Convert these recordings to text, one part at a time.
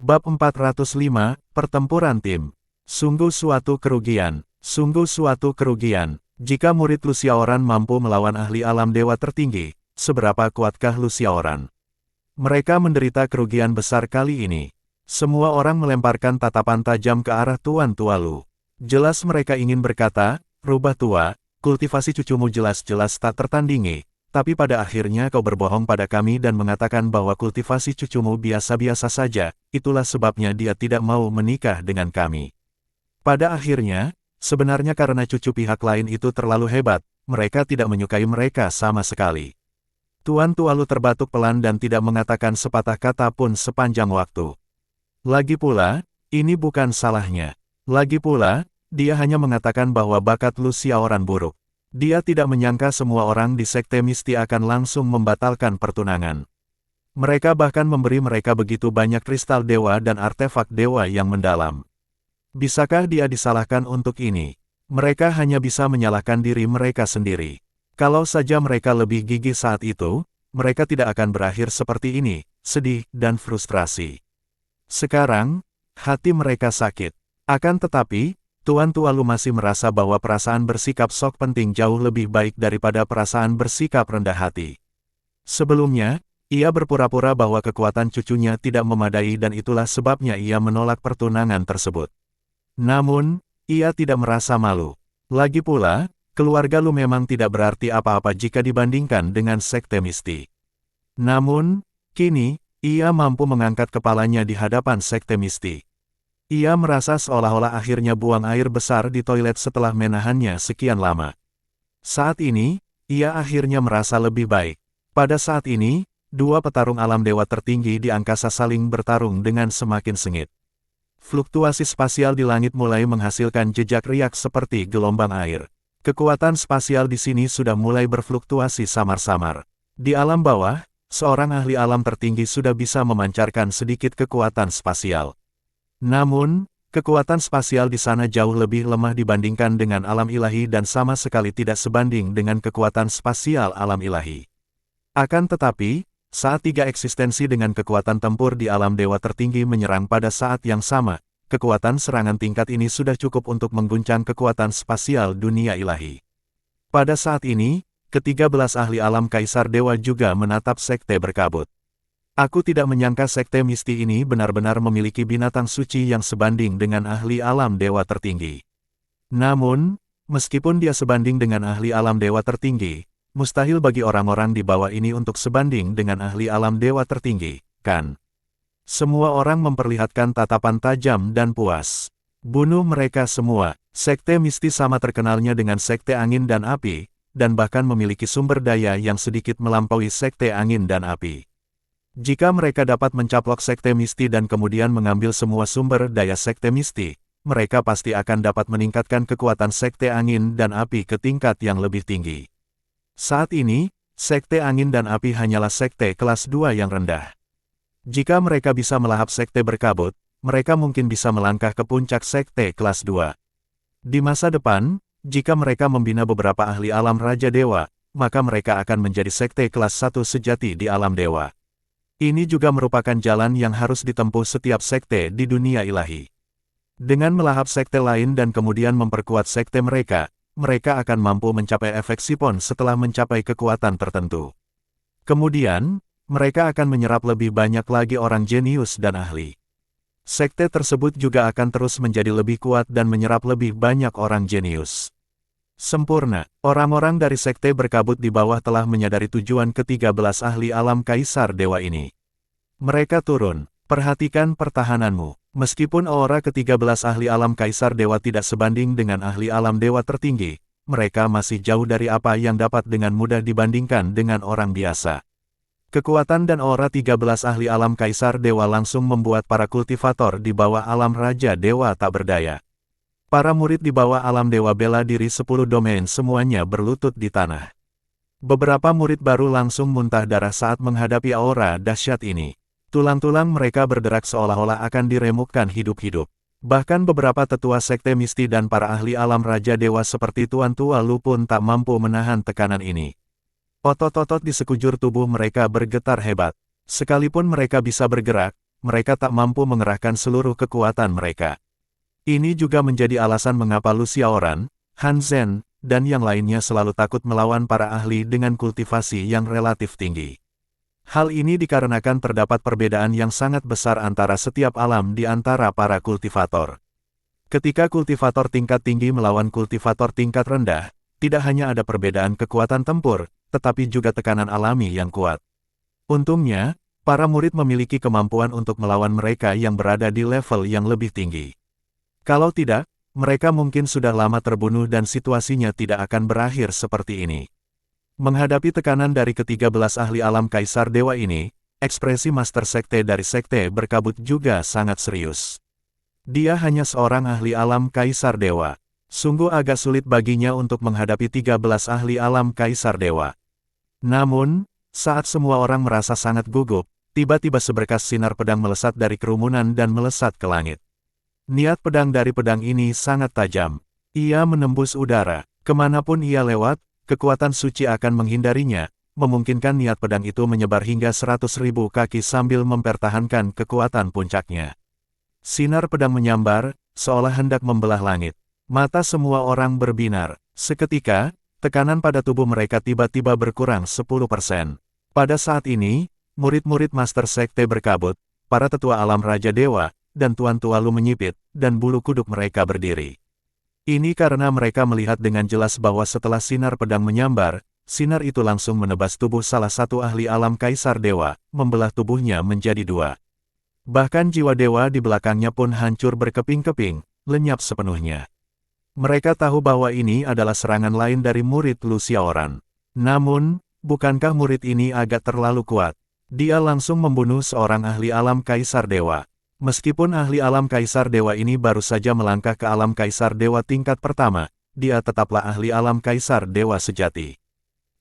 Bab 405, Pertempuran Tim. Sungguh suatu kerugian. Sungguh suatu kerugian. Jika murid Luciaoran mampu melawan ahli alam dewa tertinggi, seberapa kuatkah Luciaoran? Mereka menderita kerugian besar kali ini. Semua orang melemparkan tatapan tajam ke arah Tuan Tualu. Jelas mereka ingin berkata, "Rubah tua, kultivasi cucumu jelas-jelas tak tertandingi. Tapi pada akhirnya kau berbohong pada kami dan mengatakan bahwa kultivasi cucumu biasa-biasa saja, itulah sebabnya dia tidak mau menikah dengan kami." Pada akhirnya, sebenarnya karena cucu pihak lain itu terlalu hebat, mereka tidak menyukai mereka sama sekali. Tuan Tualu terbatuk pelan dan tidak mengatakan sepatah kata pun sepanjang waktu. Lagi pula, ini bukan salahnya. Lagi pula, dia hanya mengatakan bahwa bakat Luciaoran buruk. Dia tidak menyangka semua orang di Sekte Misti akan langsung membatalkan pertunangan. Mereka bahkan memberi mereka begitu banyak kristal dewa dan artefak dewa yang mendalam. Bisakah dia disalahkan untuk ini? Mereka hanya bisa menyalahkan diri mereka sendiri. Kalau saja mereka lebih gigih saat itu, mereka tidak akan berakhir seperti ini, sedih dan frustrasi. Sekarang, hati mereka sakit. Akan tetapi, Tuan Tualu masih merasa bahwa perasaan bersikap sok penting jauh lebih baik daripada perasaan bersikap rendah hati. Sebelumnya, ia berpura-pura bahwa kekuatan cucunya tidak memadai dan itulah sebabnya ia menolak pertunangan tersebut. Namun, ia tidak merasa malu. Lagi pula, keluarga Lu memang tidak berarti apa-apa jika dibandingkan dengan Sekte Misti. Namun, kini, ia mampu mengangkat kepalanya di hadapan Sekte Misti. Ia merasa seolah-olah akhirnya buang air besar di toilet setelah menahannya sekian lama. Saat ini, ia akhirnya merasa lebih baik. Pada saat ini, dua petarung alam dewa tertinggi di angkasa saling bertarung dengan semakin sengit. Fluktuasi spasial di langit mulai menghasilkan jejak riak seperti gelombang air. Kekuatan spasial di sini sudah mulai berfluktuasi samar-samar. Di alam bawah, seorang ahli alam tertinggi sudah bisa memancarkan sedikit kekuatan spasial. Namun, kekuatan spasial di sana jauh lebih lemah dibandingkan dengan alam ilahi dan sama sekali tidak sebanding dengan kekuatan spasial alam ilahi. Akan tetapi, saat tiga eksistensi dengan kekuatan tempur di alam dewa tertinggi menyerang pada saat yang sama, kekuatan serangan tingkat ini sudah cukup untuk mengguncang kekuatan spasial dunia ilahi. Pada saat ini, ke-13 ahli alam Kaisar Dewa juga menatap Sekte Berkabut. Aku tidak menyangka Sekte Misti ini benar-benar memiliki binatang suci yang sebanding dengan ahli alam dewa tertinggi. Namun, meskipun dia sebanding dengan ahli alam dewa tertinggi, mustahil bagi orang-orang di bawah ini untuk sebanding dengan ahli alam dewa tertinggi, kan? Semua orang memperlihatkan tatapan tajam dan puas. Bunuh mereka semua. Sekte Misti sama terkenalnya dengan Sekte Angin dan Api, dan bahkan memiliki sumber daya yang sedikit melampaui Sekte Angin dan Api. Jika mereka dapat mencaplok Sekte Misti dan kemudian mengambil semua sumber daya Sekte Misti, mereka pasti akan dapat meningkatkan kekuatan Sekte Angin dan Api ke tingkat yang lebih tinggi. Saat ini, Sekte Angin dan Api hanyalah Sekte kelas 2 yang rendah. Jika mereka bisa melahap Sekte Berkabut, mereka mungkin bisa melangkah ke puncak Sekte kelas 2. Di masa depan, jika mereka membina beberapa ahli alam Raja Dewa, maka mereka akan menjadi Sekte kelas 1 sejati di alam dewa. Ini juga merupakan jalan yang harus ditempuh setiap sekte di dunia ilahi. Dengan melahap sekte lain dan kemudian memperkuat sekte mereka, mereka akan mampu mencapai efek sipon setelah mencapai kekuatan tertentu. Kemudian, mereka akan menyerap lebih banyak lagi orang jenius dan ahli. Sekte tersebut juga akan terus menjadi lebih kuat dan menyerap lebih banyak orang jenius. Sempurna, orang-orang dari Sekte Berkabut di bawah telah menyadari tujuan ke-13 ahli alam Kaisar Dewa ini. Mereka turun, perhatikan pertahananmu. Meskipun aura ke-13 ahli alam Kaisar Dewa tidak sebanding dengan ahli alam dewa tertinggi, mereka masih jauh dari apa yang dapat dengan mudah dibandingkan dengan orang biasa. Kekuatan dan aura 13 ahli alam Kaisar Dewa langsung membuat para kultivator di bawah alam Raja Dewa tak berdaya. Para murid di bawah alam dewa bela diri 10 domain semuanya berlutut di tanah. Beberapa murid baru langsung muntah darah saat menghadapi aura dahsyat ini. Tulang-tulang mereka berderak seolah-olah akan diremukkan hidup-hidup. Bahkan beberapa tetua Sekte Misti dan para ahli alam Raja Dewa seperti Tuan Tualu pun tak mampu menahan tekanan ini. Otot-otot di sekujur tubuh mereka bergetar hebat. Sekalipun mereka bisa bergerak, mereka tak mampu mengerahkan seluruh kekuatan mereka. Ini juga menjadi alasan mengapa Lu Xiaoran, Han Zhen, dan yang lainnya selalu takut melawan para ahli dengan kultivasi yang relatif tinggi. Hal ini dikarenakan terdapat perbedaan yang sangat besar antara setiap alam di antara para kultivator. Ketika kultivator tingkat tinggi melawan kultivator tingkat rendah, tidak hanya ada perbedaan kekuatan tempur, tetapi juga tekanan alami yang kuat. Untungnya, para murid memiliki kemampuan untuk melawan mereka yang berada di level yang lebih tinggi. Kalau tidak, mereka mungkin sudah lama terbunuh dan situasinya tidak akan berakhir seperti ini. Menghadapi tekanan dari ke-13 ahli alam Kaisar Dewa ini, ekspresi Master Sekte dari Sekte Berkabut juga sangat serius. Dia hanya seorang ahli alam Kaisar Dewa. Sungguh agak sulit baginya untuk menghadapi 13 ahli alam Kaisar Dewa. Namun, saat semua orang merasa sangat gugup, tiba-tiba seberkas sinar pedang melesat dari kerumunan dan melesat ke langit. Niat pedang dari pedang ini sangat tajam. Ia menembus udara. Kemanapun ia lewat, kekuatan suci akan menghindarinya, memungkinkan niat pedang itu menyebar hingga 100.000 kaki sambil mempertahankan kekuatan puncaknya. Sinar pedang menyambar, seolah hendak membelah langit. Mata semua orang berbinar. Seketika, tekanan pada tubuh mereka tiba-tiba berkurang 10%. Pada saat ini, murid-murid Master Sekte Berkabut, para tetua alam Raja Dewa, dan Tuan Tua Lu menyipit, dan bulu kuduk mereka berdiri. Ini karena mereka melihat dengan jelas bahwa setelah sinar pedang menyambar, sinar itu langsung menebas tubuh salah satu ahli alam Kaisar Dewa, membelah tubuhnya menjadi dua. Bahkan jiwa dewa di belakangnya pun hancur berkeping-keping, lenyap sepenuhnya. Mereka tahu bahwa ini adalah serangan lain dari murid Lu Xiaoran. Namun, bukankah murid ini agak terlalu kuat? Dia langsung membunuh seorang ahli alam Kaisar Dewa. Meskipun ahli alam Kaisar Dewa ini baru saja melangkah ke alam Kaisar Dewa tingkat pertama, dia tetaplah ahli alam Kaisar Dewa sejati.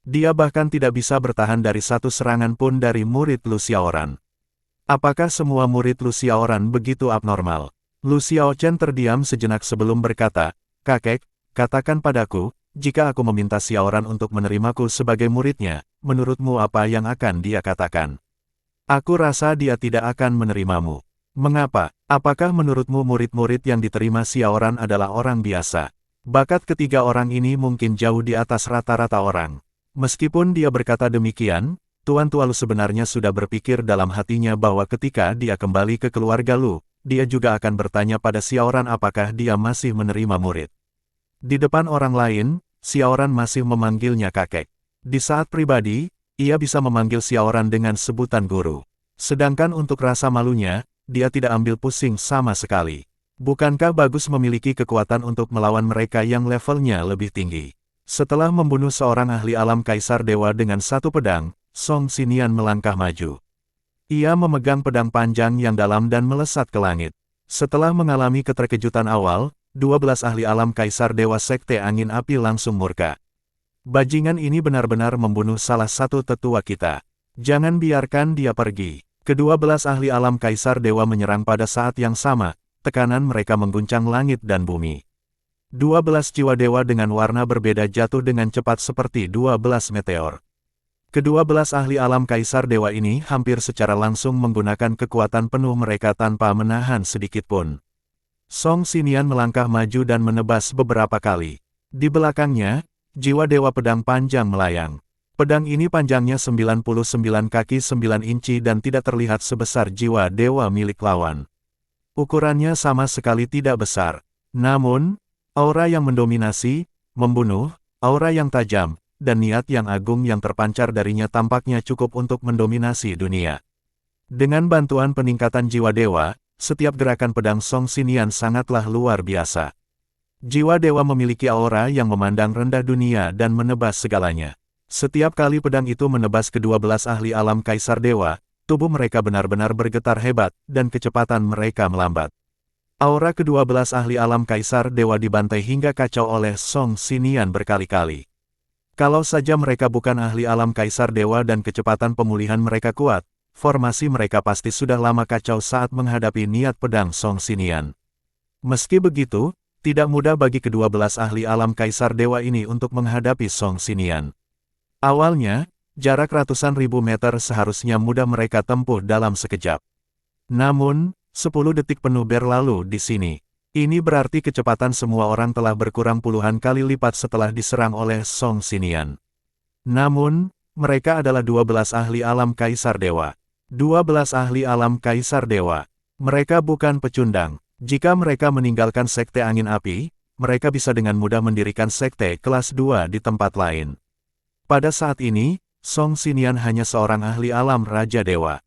Dia bahkan tidak bisa bertahan dari satu serangan pun dari murid Lu Xiaoran. Apakah semua murid Lu Xiaoran begitu abnormal? Lu Xiaochen terdiam sejenak sebelum berkata, "Kakek, katakan padaku, jika aku meminta Xiaoran untuk menerimaku sebagai muridnya, menurutmu apa yang akan dia katakan?" "Aku rasa dia tidak akan menerimamu." "Mengapa? Apakah menurutmu murid-murid yang diterima Xiaoran adalah orang biasa?" Bakat ketiga orang ini mungkin jauh di atas rata-rata orang. Meskipun dia berkata demikian, Tuan Tua Lu sebenarnya sudah berpikir dalam hatinya bahwa ketika dia kembali ke keluarga Lu, dia juga akan bertanya pada Xiaoran apakah dia masih menerima murid. Di depan orang lain, Xiaoran masih memanggilnya kakek. Di saat pribadi, ia bisa memanggil Xiaoran dengan sebutan guru. Sedangkan untuk rasa malunya, dia tidak ambil pusing sama sekali. Bukankah bagus memiliki kekuatan untuk melawan mereka yang levelnya lebih tinggi? Setelah membunuh seorang ahli alam Kaisar Dewa dengan satu pedang, Song Xinian melangkah maju. Ia memegang pedang panjang yang dalam dan melesat ke langit. Setelah mengalami keterkejutan awal, 12 ahli alam Kaisar Dewa Sekte Angin Api langsung murka. "Bajingan ini benar-benar membunuh salah satu tetua kita. Jangan biarkan dia pergi." Ke-12 ahli alam Kaisar Dewa menyerang pada saat yang sama, tekanan mereka mengguncang langit dan bumi. 12 jiwa dewa dengan warna berbeda jatuh dengan cepat seperti 12 meteor. Ke-12 ahli alam Kaisar Dewa ini hampir secara langsung menggunakan kekuatan penuh mereka tanpa menahan sedikit pun. Song Xinian melangkah maju dan menebas beberapa kali. Di belakangnya, jiwa dewa pedang panjang melayang. Pedang ini panjangnya 99 kaki 9 inci dan tidak terlihat sebesar jiwa dewa milik lawan. Ukurannya sama sekali tidak besar. Namun, aura yang mendominasi, membunuh, aura yang tajam, dan niat yang agung yang terpancar darinya tampaknya cukup untuk mendominasi dunia. Dengan bantuan peningkatan jiwa dewa, setiap gerakan pedang Song Xinian sangatlah luar biasa. Jiwa dewa memiliki aura yang memandang rendah dunia dan menebas segalanya. Setiap kali pedang itu menebas ke-12 ahli alam Kaisar Dewa, tubuh mereka benar-benar bergetar hebat, dan kecepatan mereka melambat. Aura ke-12 ahli alam Kaisar Dewa dibantai hingga kacau oleh Song Xinian berkali-kali. Kalau saja mereka bukan ahli alam Kaisar Dewa dan kecepatan pemulihan mereka kuat, formasi mereka pasti sudah lama kacau saat menghadapi niat pedang Song Xinian. Meski begitu, tidak mudah bagi ke-12 ahli alam Kaisar Dewa ini untuk menghadapi Song Xinian. Awalnya, jarak ratusan ribu meter seharusnya mudah mereka tempuh dalam sekejap. Namun, 10 detik penuh berlalu di sini. Ini berarti kecepatan semua orang telah berkurang puluhan kali lipat setelah diserang oleh Song Xinian. Namun, mereka adalah 12 ahli alam Kaisar Dewa. 12 ahli alam Kaisar Dewa. Mereka bukan pecundang. Jika mereka meninggalkan Sekte Angin Api, mereka bisa dengan mudah mendirikan Sekte kelas 2 di tempat lain. Pada saat ini, Song Xinian hanya seorang ahli alam Raja Dewa.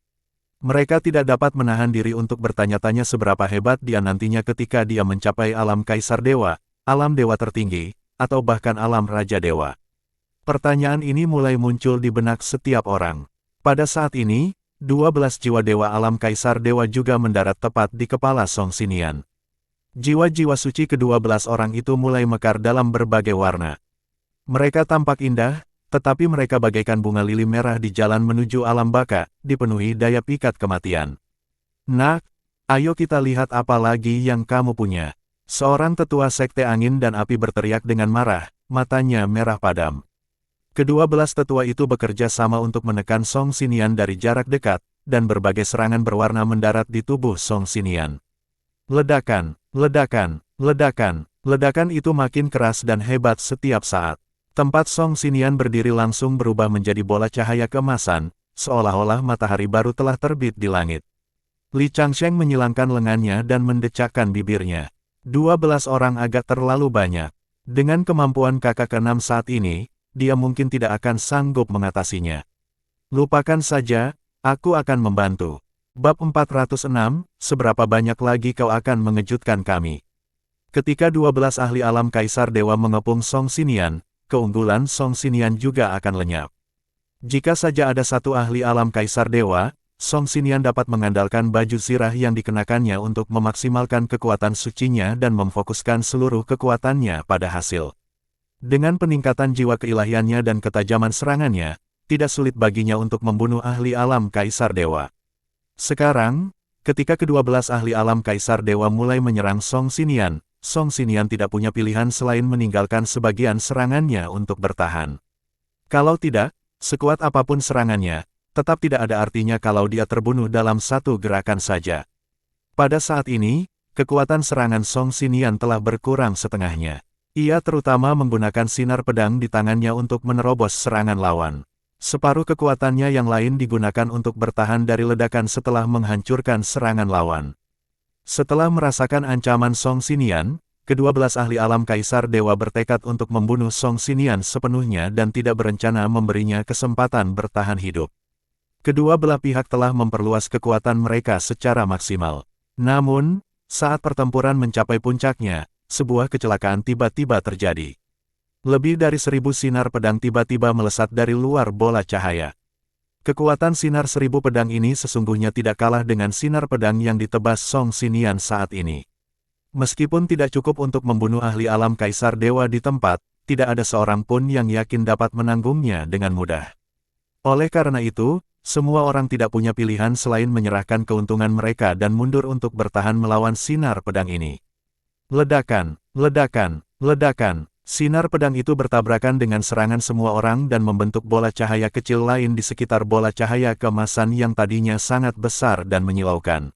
Mereka tidak dapat menahan diri untuk bertanya-tanya seberapa hebat dia nantinya ketika dia mencapai alam Kaisar Dewa, alam Dewa tertinggi, atau bahkan alam Raja Dewa. Pertanyaan ini mulai muncul di benak setiap orang. Pada saat ini, 12 jiwa Dewa alam Kaisar Dewa juga mendarat tepat di kepala Song Xinian. Jiwa-jiwa suci ke-12 orang itu mulai mekar dalam berbagai warna. Mereka tampak indah, tetapi mereka bagaikan bunga lili merah di jalan menuju alam baka, dipenuhi daya pikat kematian. Nak, ayo kita lihat apa lagi yang kamu punya. Seorang tetua Sekte Angin dan Api berteriak dengan marah, matanya merah padam. Ke-12 tetua itu bekerja sama untuk menekan Song Xinian dari jarak dekat, dan berbagai serangan berwarna mendarat di tubuh Song Xinian. Ledakan, ledakan, ledakan, ledakan itu makin keras dan hebat setiap saat. Tempat Song Xinian berdiri langsung berubah menjadi bola cahaya keemasan, seolah-olah matahari baru telah terbit di langit. Li Changsheng menyilangkan lengannya dan mendecakkan bibirnya. 12 orang agak terlalu banyak. Dengan kemampuan kakak ke-6 saat ini, dia mungkin tidak akan sanggup mengatasinya. Lupakan saja, aku akan membantu. Bab 406, seberapa banyak lagi kau akan mengejutkan kami? Ketika 12 ahli alam Kaisar Dewa mengepung Song Xinian, keunggulan Song Xinian juga akan lenyap. Jika saja ada satu ahli alam Kaisar Dewa, Song Xinian dapat mengandalkan baju zirah yang dikenakannya untuk memaksimalkan kekuatan sucinya dan memfokuskan seluruh kekuatannya pada hasil. Dengan peningkatan jiwa keilahiannya dan ketajaman serangannya, tidak sulit baginya untuk membunuh ahli alam Kaisar Dewa. Sekarang, ketika ke-12 ahli alam Kaisar Dewa mulai menyerang Song Xinian, Song Xinian tidak punya pilihan selain meninggalkan sebagian serangannya untuk bertahan. Kalau tidak, sekuat apapun serangannya, tetap tidak ada artinya kalau dia terbunuh dalam satu gerakan saja. Pada saat ini, kekuatan serangan Song Xinian telah berkurang setengahnya. Ia terutama menggunakan sinar pedang di tangannya untuk menerobos serangan lawan. Separuh kekuatannya yang lain digunakan untuk bertahan dari ledakan setelah menghancurkan serangan lawan. Setelah merasakan ancaman Song Xinian, ke-12 ahli alam Kaisar Dewa bertekad untuk membunuh Song Xinian sepenuhnya dan tidak berencana memberinya kesempatan bertahan hidup. Kedua belah pihak telah memperluas kekuatan mereka secara maksimal. Namun, saat pertempuran mencapai puncaknya, sebuah kecelakaan tiba-tiba terjadi. Lebih dari 1000 sinar pedang tiba-tiba melesat dari luar bola cahaya. Kekuatan sinar 1000 pedang ini sesungguhnya tidak kalah dengan sinar pedang yang ditebas Song Xinian saat ini. Meskipun tidak cukup untuk membunuh ahli alam Kaisar Dewa di tempat, tidak ada seorang pun yang yakin dapat menanggungnya dengan mudah. Oleh karena itu, semua orang tidak punya pilihan selain menyerahkan keuntungan mereka dan mundur untuk bertahan melawan sinar pedang ini. Ledakan, ledakan, ledakan. Sinar pedang itu bertabrakan dengan serangan semua orang dan membentuk bola cahaya kecil lain di sekitar bola cahaya keemasan yang tadinya sangat besar dan menyilaukan.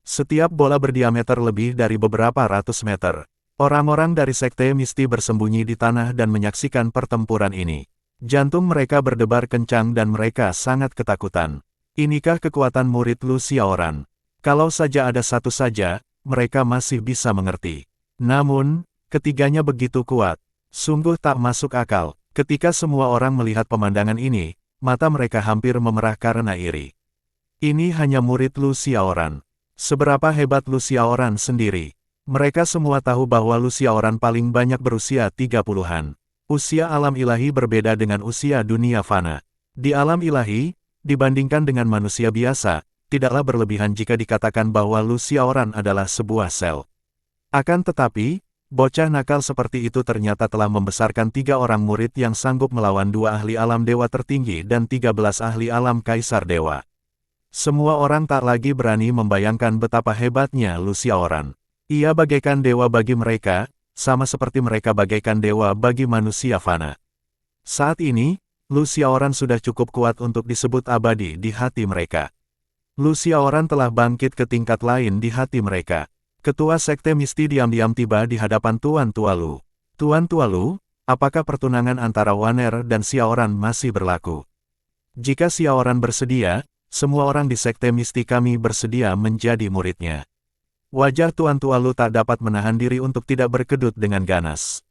Setiap bola berdiameter lebih dari beberapa ratus meter. Orang-orang dari Sekte Misti bersembunyi di tanah dan menyaksikan pertempuran ini. Jantung mereka berdebar kencang dan mereka sangat ketakutan. Inikah kekuatan murid Lu Xiaoran? Kalau saja ada satu saja, mereka masih bisa mengerti. Namun, ketiganya begitu kuat. Sungguh tak masuk akal. Ketika semua orang melihat pemandangan ini, mata mereka hampir memerah karena iri. Ini hanya murid Lu Xiaoran. Seberapa hebat Lu Xiaoran sendiri? Mereka semua tahu bahwa Lu Xiaoran paling banyak berusia 30-an. Usia alam ilahi berbeda dengan usia dunia fana. Di alam ilahi, dibandingkan dengan manusia biasa, tidaklah berlebihan jika dikatakan bahwa Lu Xiaoran adalah sebuah sel. Akan tetapi, bocah nakal seperti itu ternyata telah membesarkan 3 orang murid yang sanggup melawan 2 ahli alam dewa tertinggi dan 13 ahli alam Kaisar Dewa. Semua orang tak lagi berani membayangkan betapa hebatnya Lu Xiaoran. Ia bagaikan dewa bagi mereka, sama seperti mereka bagaikan dewa bagi manusia fana. Saat ini, Lu Xiaoran sudah cukup kuat untuk disebut abadi di hati mereka. Lu Xiaoran telah bangkit ke tingkat lain di hati mereka. Ketua Sekte Misti diam-diam tiba di hadapan Tuan Tualu. Tuan Tualu, apakah pertunangan antara Waner dan Xiaoran masih berlaku? Jika Xiaoran bersedia, semua orang di Sekte Misti kami bersedia menjadi muridnya. Wajah Tuan Tualu tak dapat menahan diri untuk tidak berkedut dengan ganas.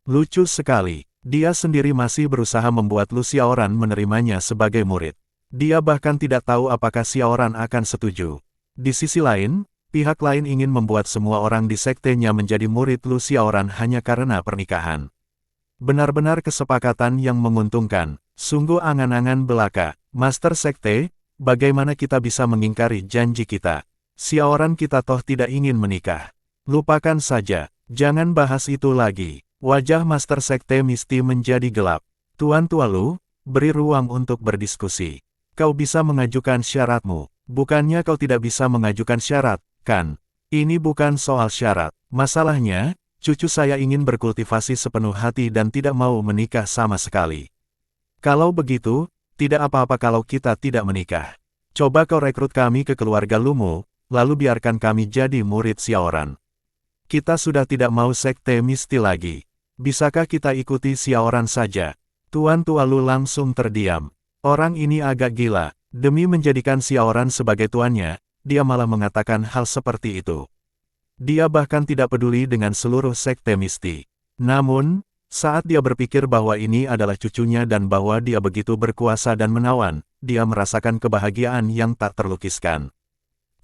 Lucu sekali, dia sendiri masih berusaha membuat Lu Xiaoran menerimanya sebagai murid. Dia bahkan tidak tahu apakah Xiaoran akan setuju. Di sisi lain, pihak lain ingin membuat semua orang di sektenya menjadi murid Lu Xiaoran hanya karena pernikahan. Benar-benar kesepakatan yang menguntungkan, sungguh angan-angan belaka. Master Sekte, bagaimana kita bisa mengingkari janji kita? Xiaoran kita toh tidak ingin menikah. Lupakan saja, jangan bahas itu lagi. Wajah Master Sekte Misti menjadi gelap. Tuan Tualu, beri ruang untuk berdiskusi. Kau bisa mengajukan syaratmu. Bukannya kau tidak bisa mengajukan syarat, kan? Ini bukan soal syarat. Masalahnya, cucu saya ingin berkultivasi sepenuh hati dan tidak mau menikah sama sekali. Kalau begitu, tidak apa-apa kalau kita tidak menikah. Coba kau rekrut kami ke keluarga Lumu, lalu biarkan kami jadi murid Xiaoran. Kita sudah tidak mau Sekte Misti lagi. Bisakah kita ikuti Xiaoran saja? Tuan Tualu langsung terdiam. Orang ini agak gila. Demi menjadikan Xiaoran sebagai tuannya, dia malah mengatakan hal seperti itu. Dia bahkan tidak peduli dengan seluruh Sekte Misti. Namun, saat dia berpikir bahwa ini adalah cucunya dan bahwa dia begitu berkuasa dan menawan, dia merasakan kebahagiaan yang tak terlukiskan.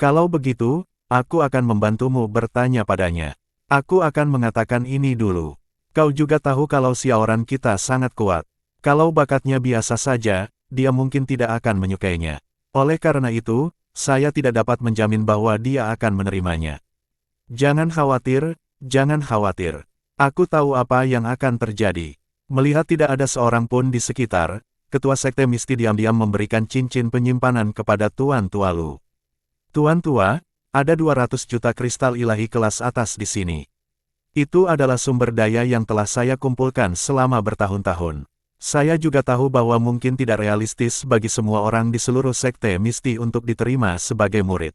Kalau begitu, aku akan membantumu bertanya padanya. Aku akan mengatakan ini dulu. Kau juga tahu kalau Xiaoran kita sangat kuat. Kalau bakatnya biasa saja, dia mungkin tidak akan menyukainya. Oleh karena itu, saya tidak dapat menjamin bahwa dia akan menerimanya. Jangan khawatir, jangan khawatir. Aku tahu apa yang akan terjadi. Melihat tidak ada seorang pun di sekitar, Ketua Sekte Misti diam-diam memberikan cincin penyimpanan kepada Tuan Tualu. Tuan Tua, ada 200 juta kristal ilahi kelas atas di sini. Itu adalah sumber daya yang telah saya kumpulkan selama bertahun-tahun. Saya juga tahu bahwa mungkin tidak realistis bagi semua orang di seluruh Sekte Misti untuk diterima sebagai murid.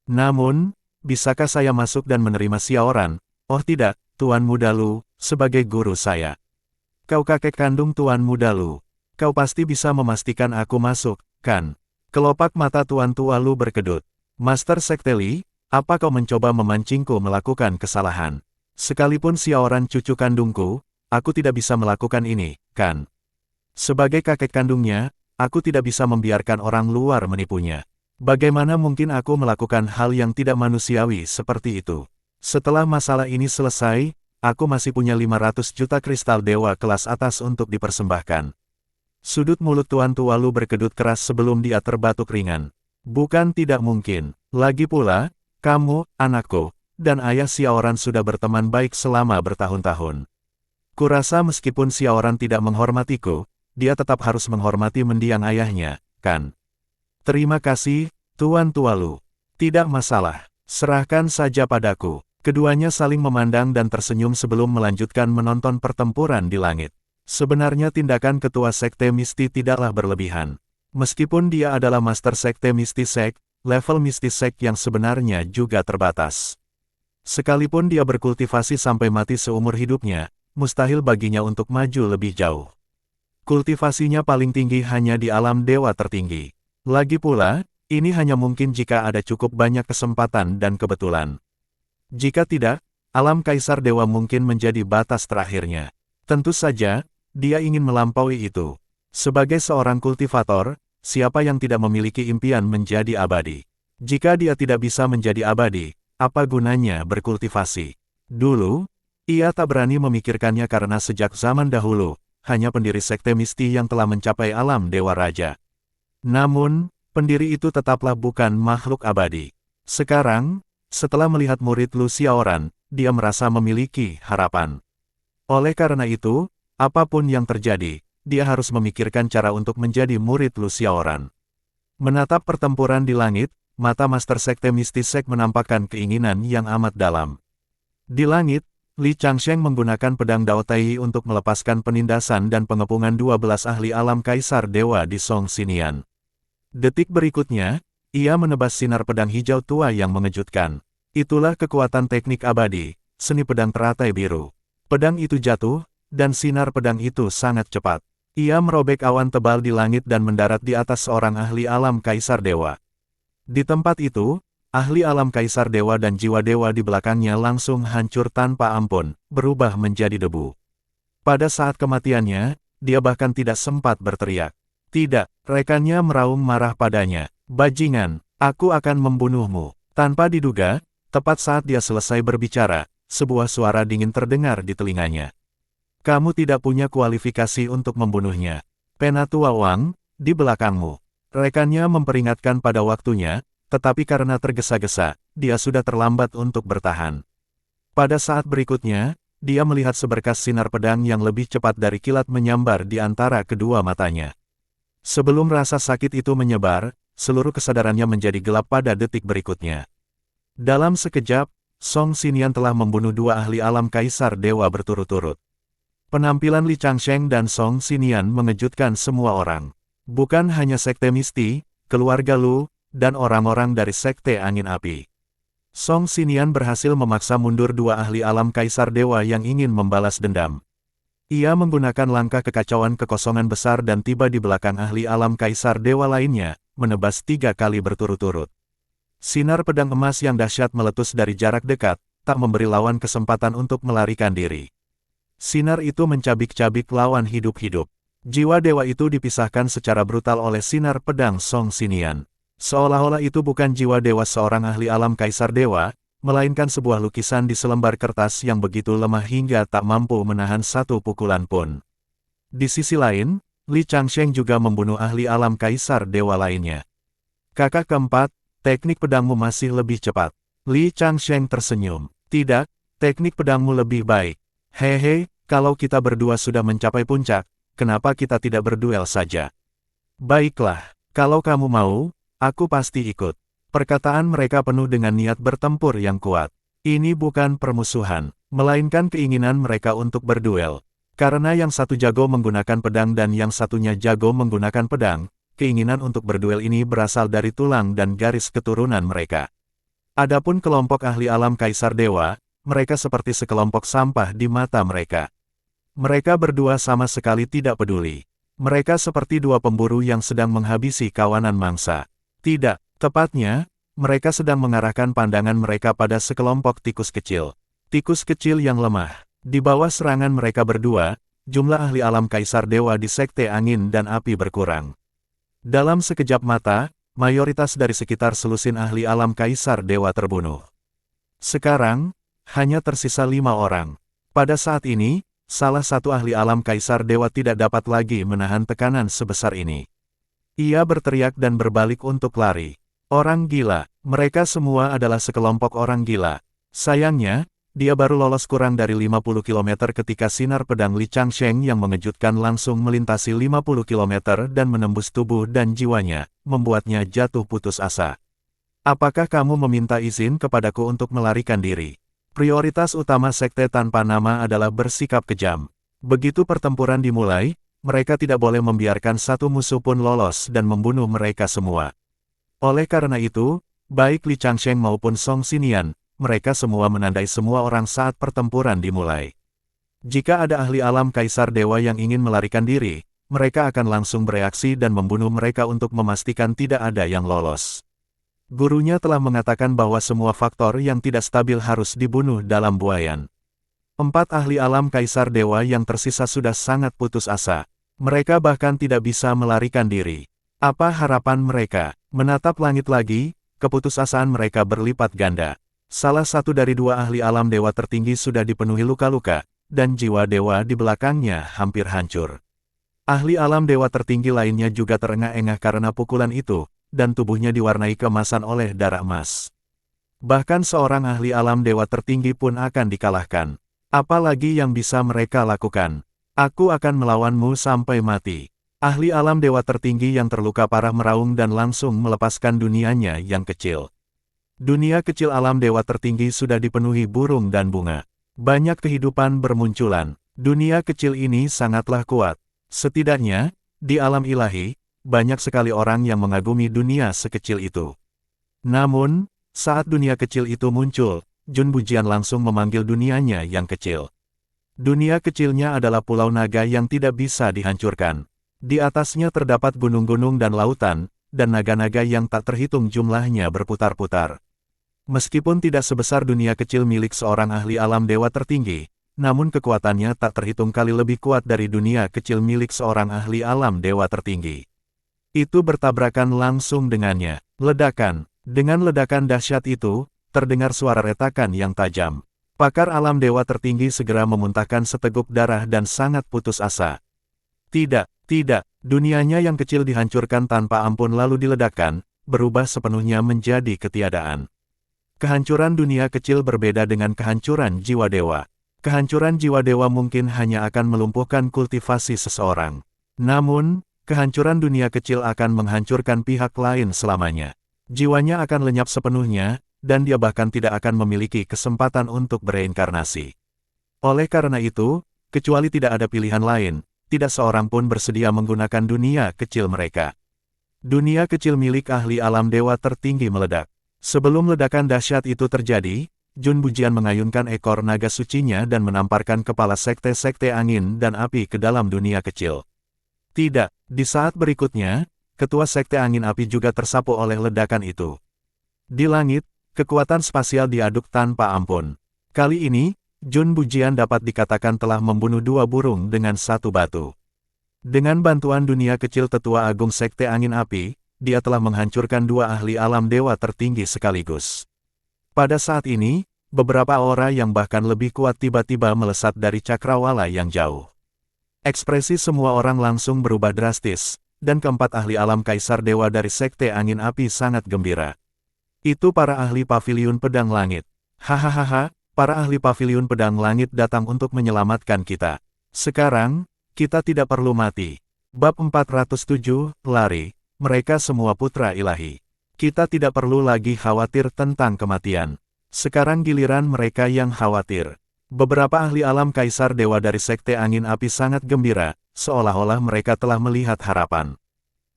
Namun, bisakah saya masuk dan menerima Xiaoran? Oh tidak, Tuan Muda Lu, sebagai guru saya. Kau kakek kandung Tuan Muda Lu. Kau pasti bisa memastikan aku masuk, kan? Kelopak mata Tuan Tua Lu berkedut. Master Sekte Li, apa kau mencoba memancingku melakukan kesalahan? Sekalipun Xiaoran cucu kandungku, aku tidak bisa melakukan ini, kan? Sebagai kakek kandungnya, aku tidak bisa membiarkan orang luar menipunya. Bagaimana mungkin aku melakukan hal yang tidak manusiawi seperti itu? Setelah masalah ini selesai, aku masih punya 500 juta kristal dewa kelas atas untuk dipersembahkan. Sudut mulut Tuan Tualu berkedut keras sebelum dia terbatuk ringan. Bukan tidak mungkin. Lagi pula, kamu, anakku, dan ayah Xiaoran sudah berteman baik selama bertahun-tahun. Kurasa meskipun Xiaoran tidak menghormatiku, dia tetap harus menghormati mendiang ayahnya, kan? Terima kasih, Tuan Tualu. Tidak masalah, serahkan saja padaku. Keduanya saling memandang dan tersenyum sebelum melanjutkan menonton pertempuran di langit. Sebenarnya tindakan Ketua Sekte Misti tidaklah berlebihan. Meskipun dia adalah Master Sekte Misti Sek, level Misti Sek yang sebenarnya juga terbatas. Sekalipun dia berkultivasi sampai mati seumur hidupnya, mustahil baginya untuk maju lebih jauh. Kultivasinya paling tinggi hanya di alam dewa tertinggi. Lagi pula, ini hanya mungkin jika ada cukup banyak kesempatan dan kebetulan. Jika tidak, alam Kaisar Dewa mungkin menjadi batas terakhirnya. Tentu saja, dia ingin melampaui itu. Sebagai seorang kultivator, siapa yang tidak memiliki impian menjadi abadi? Jika dia tidak bisa menjadi abadi, apa gunanya berkultivasi? Dulu, ia tak berani memikirkannya karena sejak zaman dahulu, hanya pendiri Sekte Misti yang telah mencapai alam Dewa Raja. Namun, pendiri itu tetaplah bukan makhluk abadi. Sekarang, setelah melihat murid Lu Xiaoran, dia merasa memiliki harapan. Oleh karena itu, apapun yang terjadi, dia harus memikirkan cara untuk menjadi murid Lu Xiaoran. Menatap pertempuran di langit, mata Master Sekte Misti Sek menampakkan keinginan yang amat dalam. Di langit, Li Changsheng menggunakan pedang Dao Tai untuk melepaskan penindasan dan pengepungan 12 ahli alam Kaisar Dewa di Song Xinian. Detik berikutnya, Ia menebas sinar pedang hijau tua yang mengejutkan. Itulah kekuatan teknik abadi, seni pedang teratai biru. Pedang itu jatuh, dan sinar pedang itu sangat cepat. Ia merobek awan tebal di langit dan mendarat di atas seorang ahli alam kaisar dewa. Di tempat itu, ahli alam kaisar dewa dan jiwa dewa di belakangnya langsung hancur tanpa ampun, berubah menjadi debu. Pada saat kematiannya, dia bahkan tidak sempat berteriak. Tidak, rekannya meraung marah padanya. Bajingan, aku akan membunuhmu. Tanpa diduga, tepat saat dia selesai berbicara, sebuah suara dingin terdengar di telinganya. Kamu tidak punya kualifikasi untuk membunuhnya. Penatua Wang, di belakangmu. Rekannya memperingatkan pada waktunya, tetapi karena tergesa-gesa, dia sudah terlambat untuk bertahan. Pada saat berikutnya, dia melihat seberkas sinar pedang yang lebih cepat dari kilat menyambar di antara kedua matanya. Sebelum rasa sakit itu menyebar, seluruh kesadarannya menjadi gelap pada detik berikutnya. Dalam sekejap, Song Xinian telah membunuh dua ahli alam kaisar dewa berturut-turut. Penampilan Li Changsheng dan Song Xinian mengejutkan semua orang. Bukan hanya Sekte Misti, keluarga Lu, dan orang-orang dari Sekte Angin Api. Song Xinian berhasil memaksa mundur dua ahli alam kaisar dewa yang ingin membalas dendam. Ia menggunakan langkah kekacauan kekosongan besar dan tiba di belakang ahli alam kaisar dewa lainnya, menebas 3 kali berturut-turut. Sinar pedang emas yang dahsyat meletus dari jarak dekat, tak memberi lawan kesempatan untuk melarikan diri. Sinar itu mencabik-cabik lawan hidup-hidup. Jiwa dewa itu dipisahkan secara brutal oleh sinar pedang Song Xinian. Seolah-olah itu bukan jiwa dewa seorang ahli alam kaisar dewa, melainkan sebuah lukisan di selembar kertas yang begitu lemah hingga tak mampu menahan satu pukulan pun. Di sisi lain, Li Changsheng juga membunuh ahli alam kaisar dewa lainnya. Kakak keempat, teknik pedangmu masih lebih cepat. Li Changsheng tersenyum. Tidak, teknik pedangmu lebih baik. Hehe, kalau kita berdua sudah mencapai puncak, kenapa kita tidak berduel saja? Baiklah, kalau kamu mau, aku pasti ikut. Perkataan mereka penuh dengan niat bertempur yang kuat. Ini bukan permusuhan, melainkan keinginan mereka untuk berduel. Karena yang satu jago menggunakan pedang dan yang satunya jago menggunakan pedang, keinginan untuk berduel ini berasal dari tulang dan garis keturunan mereka. Adapun kelompok ahli alam kaisar dewa, mereka seperti sekelompok sampah di mata mereka. Mereka berdua sama sekali tidak peduli. Mereka seperti dua pemburu yang sedang menghabisi kawanan mangsa. Tidak, tepatnya, mereka sedang mengarahkan pandangan mereka pada sekelompok tikus kecil. Tikus kecil yang lemah. Di bawah serangan mereka berdua, jumlah ahli alam kaisar dewa di Sekte Angin dan Api berkurang. Dalam sekejap mata, mayoritas dari sekitar selusin ahli alam kaisar dewa terbunuh. Sekarang, hanya tersisa 5 orang. Pada saat ini, salah satu ahli alam kaisar dewa tidak dapat lagi menahan tekanan sebesar ini. Ia berteriak dan berbalik untuk lari. Orang gila, mereka semua adalah sekelompok orang gila. Sayangnya, dia baru lolos kurang dari 50 km ketika sinar pedang Li Changsheng yang mengejutkan langsung melintasi 50 km dan menembus tubuh dan jiwanya, membuatnya jatuh putus asa. Apakah kamu meminta izin kepadaku untuk melarikan diri? Prioritas utama sekte tanpa nama adalah bersikap kejam. Begitu pertempuran dimulai, mereka tidak boleh membiarkan satu musuh pun lolos dan membunuh mereka semua. Oleh karena itu, baik Li Changsheng maupun Song Xinian, mereka semua menandai semua orang saat pertempuran dimulai. Jika ada ahli alam kaisar dewa yang ingin melarikan diri, mereka akan langsung bereaksi dan membunuh mereka untuk memastikan tidak ada yang lolos. Gurunya telah mengatakan bahwa semua faktor yang tidak stabil harus dibunuh dalam buayan. 4 ahli alam kaisar dewa yang tersisa sudah sangat putus asa. Mereka bahkan tidak bisa melarikan diri. Apa harapan mereka? Menatap langit lagi, keputusasaan mereka berlipat ganda. Salah satu dari 2 ahli alam dewa tertinggi sudah dipenuhi luka-luka, dan jiwa dewa di belakangnya hampir hancur. Ahli alam dewa tertinggi lainnya juga terengah-engah karena pukulan itu, dan tubuhnya diwarnai keemasan oleh darah emas. Bahkan seorang ahli alam dewa tertinggi pun akan dikalahkan. Apalagi yang bisa mereka lakukan? Aku akan melawanmu sampai mati. Ahli alam dewa tertinggi yang terluka parah meraung dan langsung melepaskan dunianya yang kecil. Dunia kecil alam dewa tertinggi sudah dipenuhi burung dan bunga. Banyak kehidupan bermunculan. Dunia kecil ini sangatlah kuat. Setidaknya, di alam ilahi, banyak sekali orang yang mengagumi dunia sekecil itu. Namun, saat dunia kecil itu muncul, Jun Bujian langsung memanggil dunianya yang kecil. Dunia kecilnya adalah pulau naga yang tidak bisa dihancurkan. Di atasnya terdapat gunung-gunung dan lautan, dan naga-naga yang tak terhitung jumlahnya berputar-putar. Meskipun tidak sebesar dunia kecil milik seorang ahli alam dewa tertinggi, namun kekuatannya tak terhitung kali lebih kuat dari dunia kecil milik seorang ahli alam dewa tertinggi. Itu bertabrakan langsung dengannya. Ledakan. Dengan ledakan dahsyat itu, terdengar suara retakan yang tajam. Pakar alam dewa tertinggi segera memuntahkan seteguk darah dan sangat putus asa. Tidak, dunianya yang kecil dihancurkan tanpa ampun lalu diledakkan, berubah sepenuhnya menjadi ketiadaan. Kehancuran dunia kecil berbeda dengan kehancuran jiwa dewa. Kehancuran jiwa dewa mungkin hanya akan melumpuhkan kultivasi seseorang. Namun, kehancuran dunia kecil akan menghancurkan pihak lain selamanya. Jiwanya akan lenyap sepenuhnya, dan dia bahkan tidak akan memiliki kesempatan untuk bereinkarnasi. Oleh karena itu, kecuali tidak ada pilihan lain, tidak seorang pun bersedia menggunakan dunia kecil mereka. Dunia kecil milik ahli alam dewa tertinggi meledak. Sebelum ledakan dahsyat itu terjadi, Jun Bujian mengayunkan ekor naga sucinya dan menamparkan kepala sekte-sekte angin dan api ke dalam dunia kecil. Tidak, di saat berikutnya, ketua sekte angin api juga tersapu oleh ledakan itu. Di langit, kekuatan spasial diaduk tanpa ampun. Kali ini, Jun Bujian dapat dikatakan telah membunuh dua burung dengan satu batu. Dengan bantuan dunia kecil tetua agung sekte angin api, dia telah menghancurkan dua ahli alam dewa tertinggi sekaligus. Pada saat ini, beberapa aura yang bahkan lebih kuat tiba-tiba melesat dari cakrawala yang jauh. Ekspresi semua orang langsung berubah drastis, dan keempat ahli alam kaisar dewa dari sekte angin api sangat gembira. Itu para ahli paviliun pedang langit. Hahaha, para ahli paviliun pedang langit datang untuk menyelamatkan kita. Sekarang, kita tidak perlu mati. Bab 407, Lari. Mereka semua putra ilahi. Kita tidak perlu lagi khawatir tentang kematian. Sekarang giliran mereka yang khawatir. Beberapa ahli alam kaisar dewa dari sekte angin api sangat gembira, seolah-olah mereka telah melihat harapan.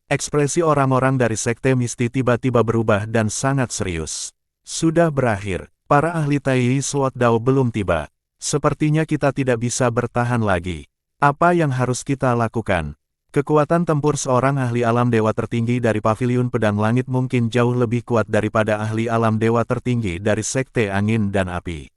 Ekspresi orang-orang dari sekte misti tiba-tiba berubah dan sangat serius. Sudah berakhir. Para ahli Tai Sword Dao belum tiba. Sepertinya kita tidak bisa bertahan lagi. Apa yang harus kita lakukan? Kekuatan tempur seorang ahli alam dewa tertinggi dari paviliun pedang langit mungkin jauh lebih kuat daripada ahli alam dewa tertinggi dari sekte angin dan api.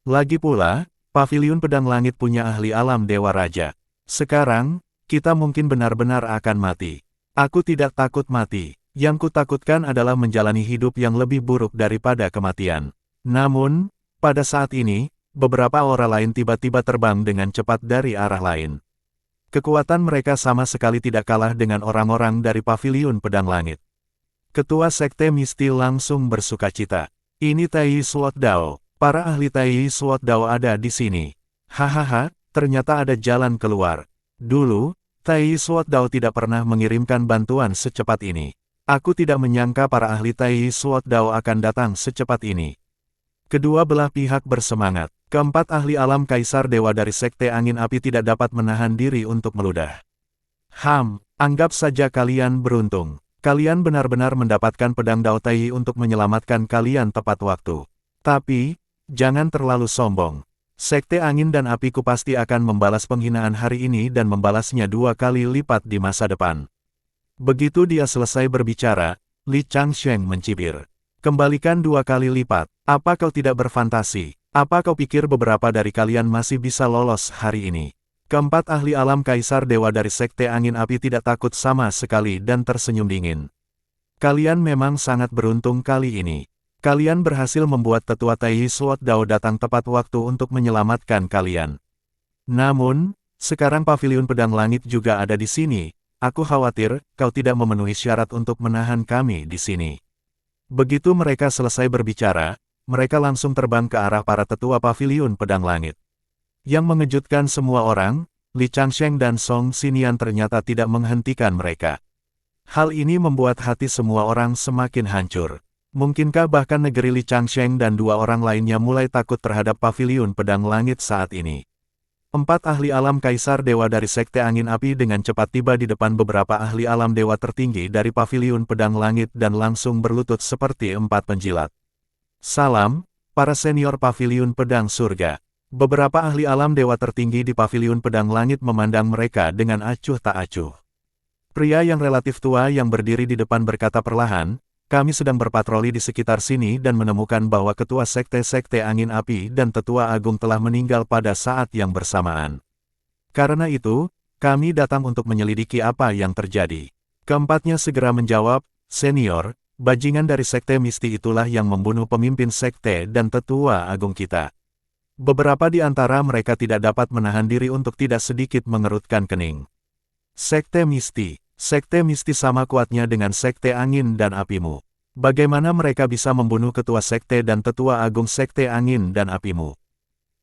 Lagi pula, paviliun pedang langit punya ahli alam dewa raja. Sekarang, kita mungkin benar-benar akan mati. Aku tidak takut mati. Yang kutakutkan adalah menjalani hidup yang lebih buruk daripada kematian. Namun, pada saat ini, beberapa aura lain tiba-tiba terbang dengan cepat dari arah lain. Kekuatan mereka sama sekali tidak kalah dengan orang-orang dari paviliun pedang langit. Ketua sekte misti langsung bersukacita. Ini Tai Sword Dao. Para ahli Tai Sword Dao ada di sini. Hahaha, ternyata ada jalan keluar. Dulu, Tai Sword Dao tidak pernah mengirimkan bantuan secepat ini. Aku tidak menyangka para ahli Tai Sword Dao akan datang secepat ini. Kedua belah pihak bersemangat. Keempat ahli alam kaisar dewa dari sekte angin api tidak dapat menahan diri untuk meludah. Anggap saja kalian beruntung. Kalian benar-benar mendapatkan pedang Dao Tai untuk menyelamatkan kalian tepat waktu. Tapi, jangan terlalu sombong. Sekte angin dan apiku pasti akan membalas penghinaan hari ini dan membalasnya 2 kali lipat di masa depan. Begitu dia selesai berbicara, Li Changsheng mencibir. Kembalikan 2 kali lipat. Apa kau tidak berfantasi? Apa kau pikir beberapa dari kalian masih bisa lolos hari ini? Keempat ahli alam kaisar dewa dari sekte angin api tidak takut sama sekali dan tersenyum dingin. Kalian memang sangat beruntung kali ini. Kalian berhasil membuat tetua Tai Sword Dao datang tepat waktu untuk menyelamatkan kalian. Namun, sekarang paviliun pedang langit juga ada di sini. Aku khawatir kau tidak memenuhi syarat untuk menahan kami di sini. Begitu mereka selesai berbicara, mereka langsung terbang ke arah para tetua paviliun pedang langit. Yang mengejutkan semua orang, Li Changsheng dan Song Xinian ternyata tidak menghentikan mereka. Hal ini membuat hati semua orang semakin hancur. Mungkinkah bahkan negeri Li Changsheng dan 2 orang lainnya mulai takut terhadap paviliun pedang langit saat ini? 4 ahli alam kaisar dewa dari Sekte Angin Api dengan cepat tiba di depan beberapa ahli alam dewa tertinggi dari Paviliun Pedang Langit dan langsung berlutut seperti 4 penjilat. Salam, para senior Paviliun Pedang Surga. Beberapa ahli alam dewa tertinggi di Paviliun Pedang Langit memandang mereka dengan acuh tak acuh. Pria yang relatif tua yang berdiri di depan berkata perlahan, kami sedang berpatroli di sekitar sini dan menemukan bahwa ketua Sekte Angin Api dan Tetua Agung telah meninggal pada saat yang bersamaan. Karena itu, kami datang untuk menyelidiki apa yang terjadi. Keempatnya segera menjawab, Senior, bajingan dari Sekte Misti itulah yang membunuh pemimpin Sekte dan Tetua Agung kita. Beberapa di antara mereka tidak dapat menahan diri untuk tidak sedikit mengerutkan kening. Sekte Misti sama kuatnya dengan Sekte Angin dan Apimu. Bagaimana mereka bisa membunuh ketua sekte dan tetua agung Sekte Angin dan Apimu?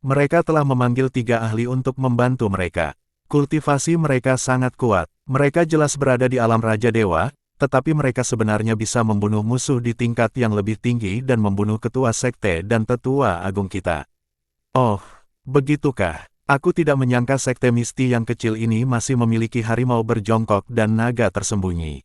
Mereka telah memanggil 3 ahli untuk membantu mereka. Kultivasi mereka sangat kuat. Mereka jelas berada di alam Raja Dewa, tetapi mereka sebenarnya bisa membunuh musuh di tingkat yang lebih tinggi dan membunuh ketua sekte dan tetua agung kita. Oh, begitukah? Aku tidak menyangka Sekte Misti yang kecil ini masih memiliki harimau berjongkok dan naga tersembunyi.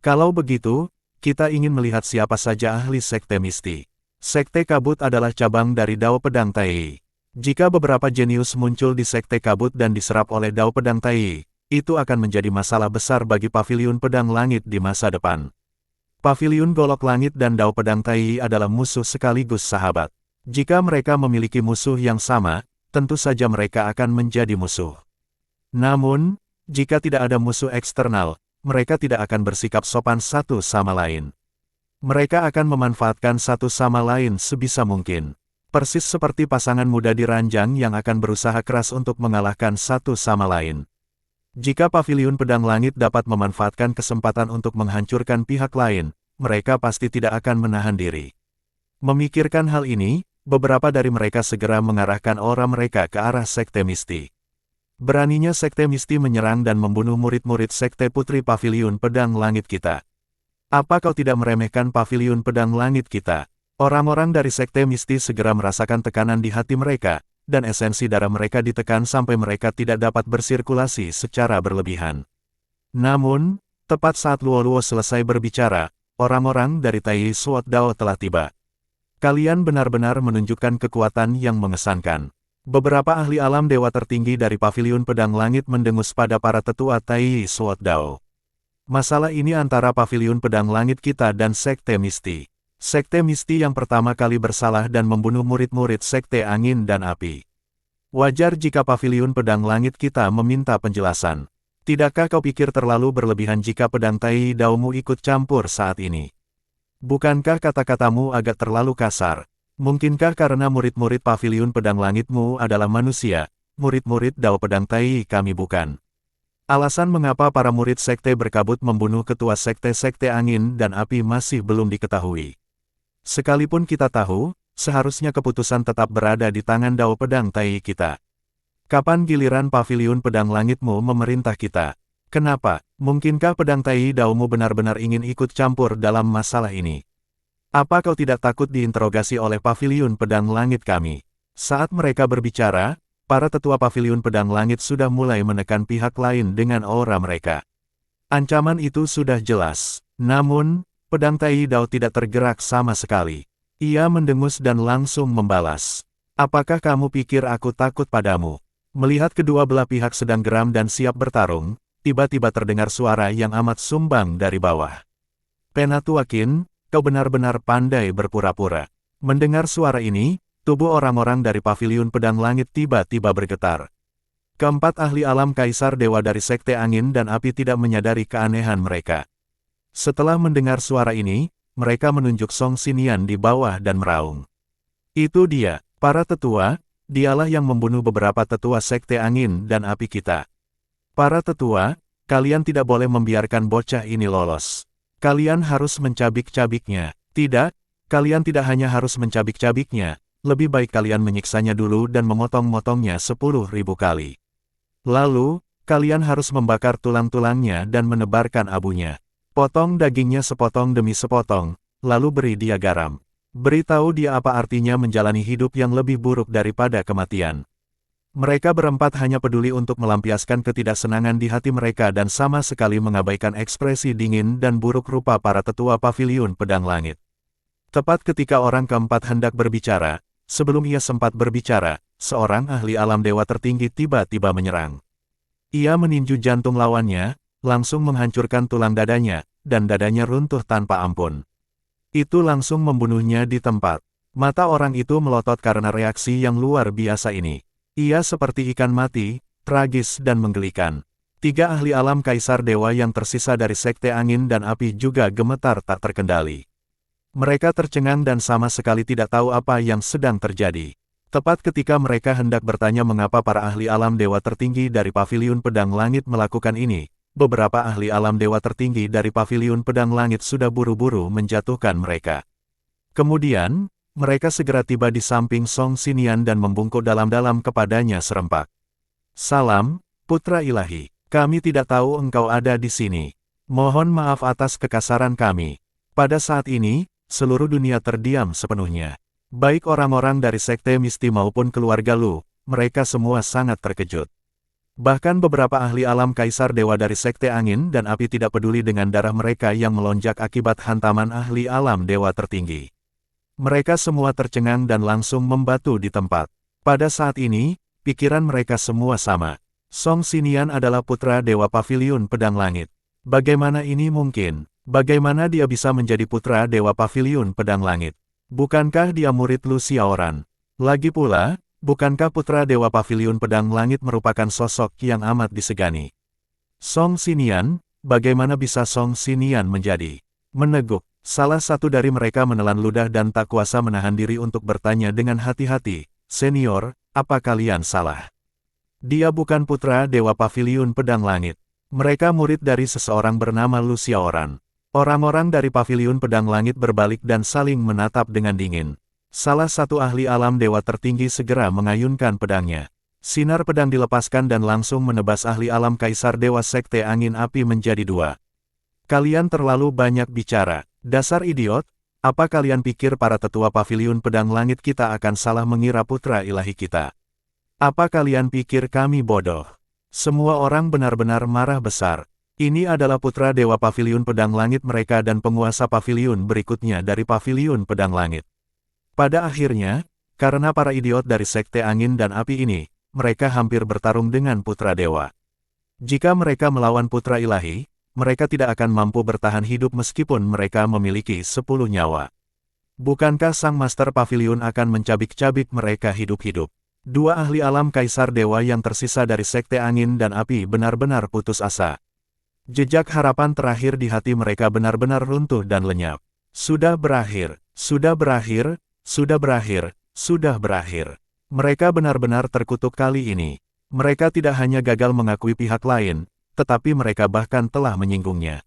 Kalau begitu, kita ingin melihat siapa saja ahli Sekte Misti. Sekte Kabut adalah cabang dari Dao Pedang Tai. Jika beberapa jenius muncul di Sekte Kabut dan diserap oleh Dao Pedang Tai, itu akan menjadi masalah besar bagi Paviliun Pedang Langit di masa depan. Paviliun Golok Langit dan Dao Pedang Tai adalah musuh sekaligus sahabat. Jika mereka memiliki musuh yang sama, tentu saja mereka akan menjadi musuh. Namun, jika tidak ada musuh eksternal, mereka tidak akan bersikap sopan satu sama lain. Mereka akan memanfaatkan satu sama lain sebisa mungkin. Persis seperti pasangan muda di ranjang yang akan berusaha keras untuk mengalahkan satu sama lain. Jika Paviliun Pedang Langit dapat memanfaatkan kesempatan untuk menghancurkan pihak lain, mereka pasti tidak akan menahan diri. Memikirkan hal ini, beberapa dari mereka segera mengarahkan aura mereka ke arah Sekte Misti. Beraninya Sekte Misti menyerang dan membunuh murid-murid Sekte Putri Paviliun Pedang Langit kita. Apa kau tidak meremehkan Paviliun Pedang Langit kita? Orang-orang dari Sekte Misti segera merasakan tekanan di hati mereka, dan esensi darah mereka ditekan sampai mereka tidak dapat bersirkulasi secara berlebihan. Namun, tepat saat Luo selesai berbicara, orang-orang dari Tai Sword Dao telah tiba. Kalian benar-benar menunjukkan kekuatan yang mengesankan. Beberapa ahli alam dewa tertinggi dari Paviliun Pedang Langit mendengus pada para tetua Tai Sword Dao. Masalah ini antara Paviliun Pedang Langit kita dan Sekte Misti. Sekte Misti yang pertama kali bersalah dan membunuh murid-murid Sekte Angin dan Api. Wajar jika Paviliun Pedang Langit kita meminta penjelasan. Tidakkah kau pikir terlalu berlebihan jika pedang Tai Daomu ikut campur saat ini? Bukankah kata-katamu agak terlalu kasar? Mungkinkah karena murid-murid Paviliun Pedang Langitmu adalah manusia, murid-murid Dao Pedang Tai kami bukan? Alasan mengapa para murid sekte berkabut membunuh ketua sekte Angin dan Api masih belum diketahui. Sekalipun kita tahu, seharusnya keputusan tetap berada di tangan Dao Pedang Tai kita. Kapan giliran Paviliun Pedang Langitmu memerintah kita? Kenapa? Mungkinkah pedang Tai Daomu benar-benar ingin ikut campur dalam masalah ini? Apa kau tidak takut diinterogasi oleh Paviliun Pedang Langit kami? Saat mereka berbicara, para tetua Paviliun Pedang Langit sudah mulai menekan pihak lain dengan aura mereka. Ancaman itu sudah jelas. Namun, pedang Tai Dao tidak tergerak sama sekali. Ia mendengus dan langsung membalas. Apakah kamu pikir aku takut padamu? Melihat kedua belah pihak sedang geram dan siap bertarung, tiba-tiba terdengar suara yang amat sumbang dari bawah. Penatuakin, kau benar-benar pandai berpura-pura. Mendengar suara ini, tubuh orang-orang dari Paviliun Pedang Langit tiba-tiba bergetar. Keempat ahli alam kaisar dewa dari Sekte Angin dan Api tidak menyadari keanehan mereka. Setelah mendengar suara ini, mereka menunjuk Song Xinian di bawah dan meraung. Itu dia, para tetua, dialah yang membunuh beberapa tetua Sekte Angin dan Api kita. Para tetua, kalian tidak boleh membiarkan bocah ini lolos. Kalian harus mencabik-cabiknya. Tidak, kalian tidak hanya harus mencabik-cabiknya, lebih baik kalian menyiksanya dulu dan memotong-motongnya 10.000 kali. Lalu, kalian harus membakar tulang-tulangnya dan menebarkan abunya. Potong dagingnya sepotong demi sepotong, lalu beri dia garam. Beritahu dia apa artinya menjalani hidup yang lebih buruk daripada kematian. Mereka berempat hanya peduli untuk melampiaskan ketidaksenangan di hati mereka dan sama sekali mengabaikan ekspresi dingin dan buruk rupa para tetua paviliun pedang langit. Tepat ketika orang keempat hendak berbicara, sebelum ia sempat berbicara, seorang ahli alam dewa tertinggi tiba-tiba menyerang. Ia meninju jantung lawannya, langsung menghancurkan tulang dadanya, dan dadanya runtuh tanpa ampun. Itu langsung membunuhnya di tempat. Mata orang itu melotot karena reaksi yang luar biasa ini. Ia seperti ikan mati, tragis dan menggelikan. Tiga ahli alam kaisar dewa yang tersisa dari sekte angin dan api juga gemetar tak terkendali. Mereka tercengang dan sama sekali tidak tahu apa yang sedang terjadi. Tepat ketika mereka hendak bertanya mengapa para ahli alam dewa tertinggi dari paviliun pedang langit melakukan ini, beberapa ahli alam dewa tertinggi dari paviliun pedang langit sudah buru-buru menjatuhkan mereka. Kemudian, mereka segera tiba di samping Song Xinian dan membungkuk dalam-dalam kepadanya serempak. Salam, Putra Ilahi. Kami tidak tahu engkau ada di sini. Mohon maaf atas kekasaran kami. Pada saat ini, seluruh dunia terdiam sepenuhnya. Baik orang-orang dari Sekte Misti maupun keluarga Lu, mereka semua sangat terkejut. Bahkan beberapa ahli alam kaisar dewa dari Sekte Angin dan Api tidak peduli dengan darah mereka yang melonjak akibat hantaman ahli alam dewa tertinggi. Mereka semua tercengang dan langsung membatu di tempat. Pada saat ini, pikiran mereka semua sama. Song Xinian adalah putra dewa paviliun pedang langit. Bagaimana ini mungkin? Bagaimana dia bisa menjadi putra dewa paviliun pedang langit? Bukankah dia murid Lu Xiaoran? Lagi pula, bukankah putra dewa paviliun pedang langit merupakan sosok yang amat disegani? Song Xinian, bagaimana bisa Song Xinian menjadi? Meneguk. Salah satu dari mereka menelan ludah dan tak kuasa menahan diri untuk bertanya dengan hati-hati, "Senior, apa kalian salah? Dia bukan putra dewa paviliun pedang langit. Mereka murid dari seseorang bernama Lu Xiaoran." Orang-orang dari paviliun pedang langit berbalik dan saling menatap dengan dingin. Salah satu ahli alam dewa tertinggi segera mengayunkan pedangnya. Sinar pedang dilepaskan dan langsung menebas ahli alam kaisar dewa sekte angin api menjadi dua. "Kalian terlalu banyak bicara. Dasar idiot, apa kalian pikir para tetua paviliun pedang langit kita akan salah mengira putra ilahi kita? Apa kalian pikir kami bodoh?" Semua orang benar-benar marah besar. Ini adalah putra dewa paviliun pedang langit mereka dan penguasa paviliun berikutnya dari paviliun pedang langit. Pada akhirnya, karena para idiot dari sekte angin dan api ini, mereka hampir bertarung dengan putra dewa. Jika mereka melawan putra ilahi, mereka tidak akan mampu bertahan hidup meskipun mereka memiliki 10 nyawa. Bukankah sang master paviliun akan mencabik-cabik mereka hidup-hidup? Dua ahli alam kaisar dewa yang tersisa dari sekte angin dan api benar-benar putus asa. Jejak harapan terakhir di hati mereka benar-benar runtuh dan lenyap. Sudah berakhir, sudah berakhir, sudah berakhir, sudah berakhir. Mereka benar-benar terkutuk kali ini. Mereka tidak hanya gagal mengakui pihak lain, tetapi mereka bahkan telah menyinggungnya.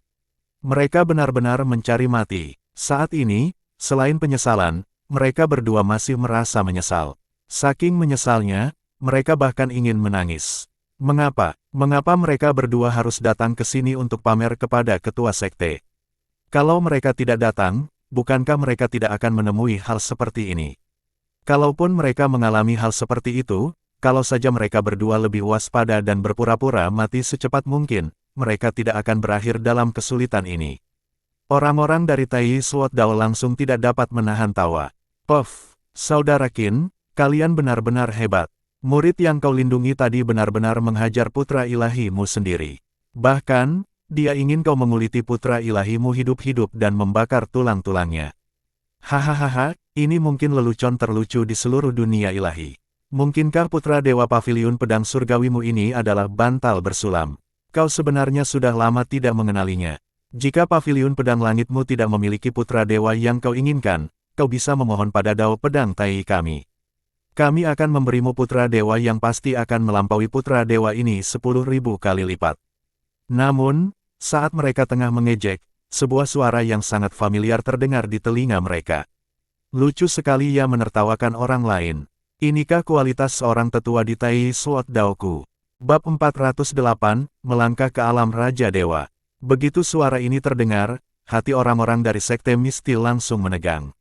Mereka benar-benar mencari mati. Saat ini, selain penyesalan, mereka berdua masih merasa menyesal. Saking menyesalnya, mereka bahkan ingin menangis. Mengapa? Mengapa mereka berdua harus datang ke sini untuk pamer kepada ketua sekte? Kalau mereka tidak datang, bukankah mereka tidak akan menemui hal seperti ini? Kalaupun mereka mengalami hal seperti itu, kalau saja mereka berdua lebih waspada dan berpura-pura mati secepat mungkin, mereka tidak akan berakhir dalam kesulitan ini. Orang-orang dari Tai Sword Dao langsung tidak dapat menahan tawa. "Puff, Saudara Qin, kalian benar-benar hebat. Murid yang kau lindungi tadi benar-benar menghajar putra ilahimu sendiri. Bahkan, dia ingin kau menguliti putra ilahimu hidup-hidup dan membakar tulang-tulangnya. Hahaha, ini mungkin lelucon terlucu di seluruh dunia ilahi. Mungkinkah putra dewa paviliun pedang surgawimu ini adalah bantal bersulam? Kau sebenarnya sudah lama tidak mengenalinya. Jika paviliun pedang langitmu tidak memiliki putra dewa yang kau inginkan, kau bisa memohon pada Dao Pedang Tai kami. Kami akan memberimu putra dewa yang pasti akan melampaui putra dewa ini 10.000 kali lipat." Namun, saat mereka tengah mengejek, sebuah suara yang sangat familiar terdengar di telinga mereka. Lucu sekali ia menertawakan orang lain. Inikah kualitas seorang tetua di Tai Sword Daoku? Bab 408, Melangkah ke Alam Raja Dewa. Begitu suara ini terdengar, hati orang-orang dari Sekte Misti langsung menegang.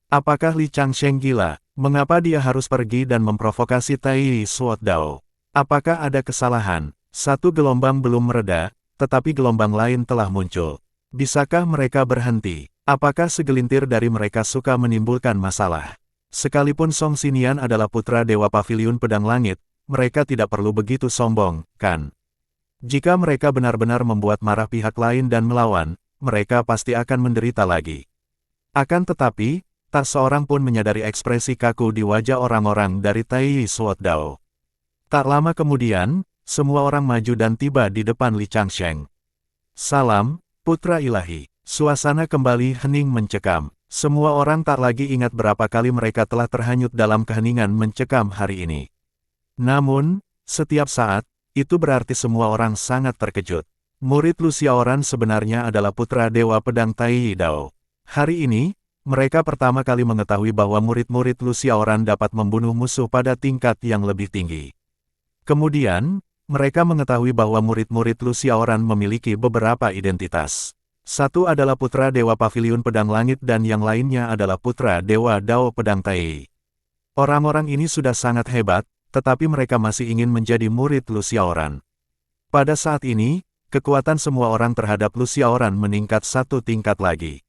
Apakah Li Changsheng gila? Mengapa dia harus pergi dan memprovokasi Tai Suot Dao? Apakah ada kesalahan? Satu gelombang belum mereda, tetapi gelombang lain telah muncul. Bisakah mereka berhenti? Apakah segelintir dari mereka suka menimbulkan masalah? Sekalipun Song Xinian adalah putra Dewa Paviliun Pedang Langit, mereka tidak perlu begitu sombong, kan? Jika mereka benar-benar membuat marah pihak lain dan melawan, mereka pasti akan menderita lagi. Akan tetapi, tak seorang pun menyadari ekspresi kaku di wajah orang-orang dari Tai Suot Dao. Tak lama kemudian, semua orang maju dan tiba di depan Li Changsheng. Salam, Putra Ilahi. Suasana kembali hening mencekam. Semua orang tak lagi ingat berapa kali mereka telah terhanyut dalam keheningan mencekam hari ini. Namun, setiap saat, itu berarti semua orang sangat terkejut. Murid Lu Xiaoran sebenarnya adalah putra Dewa Pedang Tai Dao. Hari ini, mereka pertama kali mengetahui bahwa murid-murid Lu Xiaoran dapat membunuh musuh pada tingkat yang lebih tinggi. Kemudian, mereka mengetahui bahwa murid-murid Lu Xiaoran memiliki beberapa identitas. Satu adalah putra Dewa Paviliun Pedang Langit dan yang lainnya adalah putra Dewa Dao Pedang Tai. Orang-orang ini sudah sangat hebat, tetapi mereka masih ingin menjadi murid Lu Xiaoran. Pada saat ini, kekuatan semua orang terhadap Lu Xiaoran meningkat satu tingkat lagi.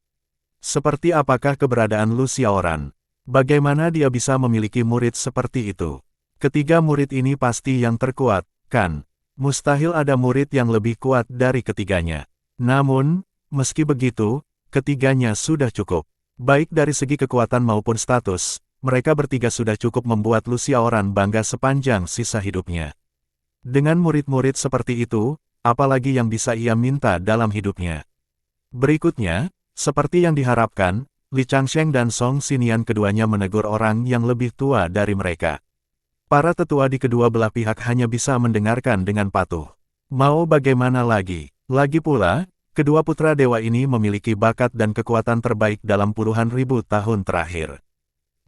Seperti apakah keberadaan Lu Xiaoran? Bagaimana dia bisa memiliki murid seperti itu? Ketiga murid ini pasti yang terkuat, kan? Mustahil ada murid yang lebih kuat dari ketiganya. Namun, meski begitu, ketiganya sudah cukup. Baik dari segi kekuatan maupun status, mereka bertiga sudah cukup membuat Lu Xiaoran bangga sepanjang sisa hidupnya. Dengan murid-murid seperti itu, apalagi yang bisa ia minta dalam hidupnya? Berikutnya, seperti yang diharapkan, Li Changsheng dan Song Xinian keduanya menegur orang yang lebih tua dari mereka. Para tetua di kedua belah pihak hanya bisa mendengarkan dengan patuh. Mau bagaimana lagi? Lagi pula, kedua putra dewa ini memiliki bakat dan kekuatan terbaik dalam puluhan ribu tahun terakhir.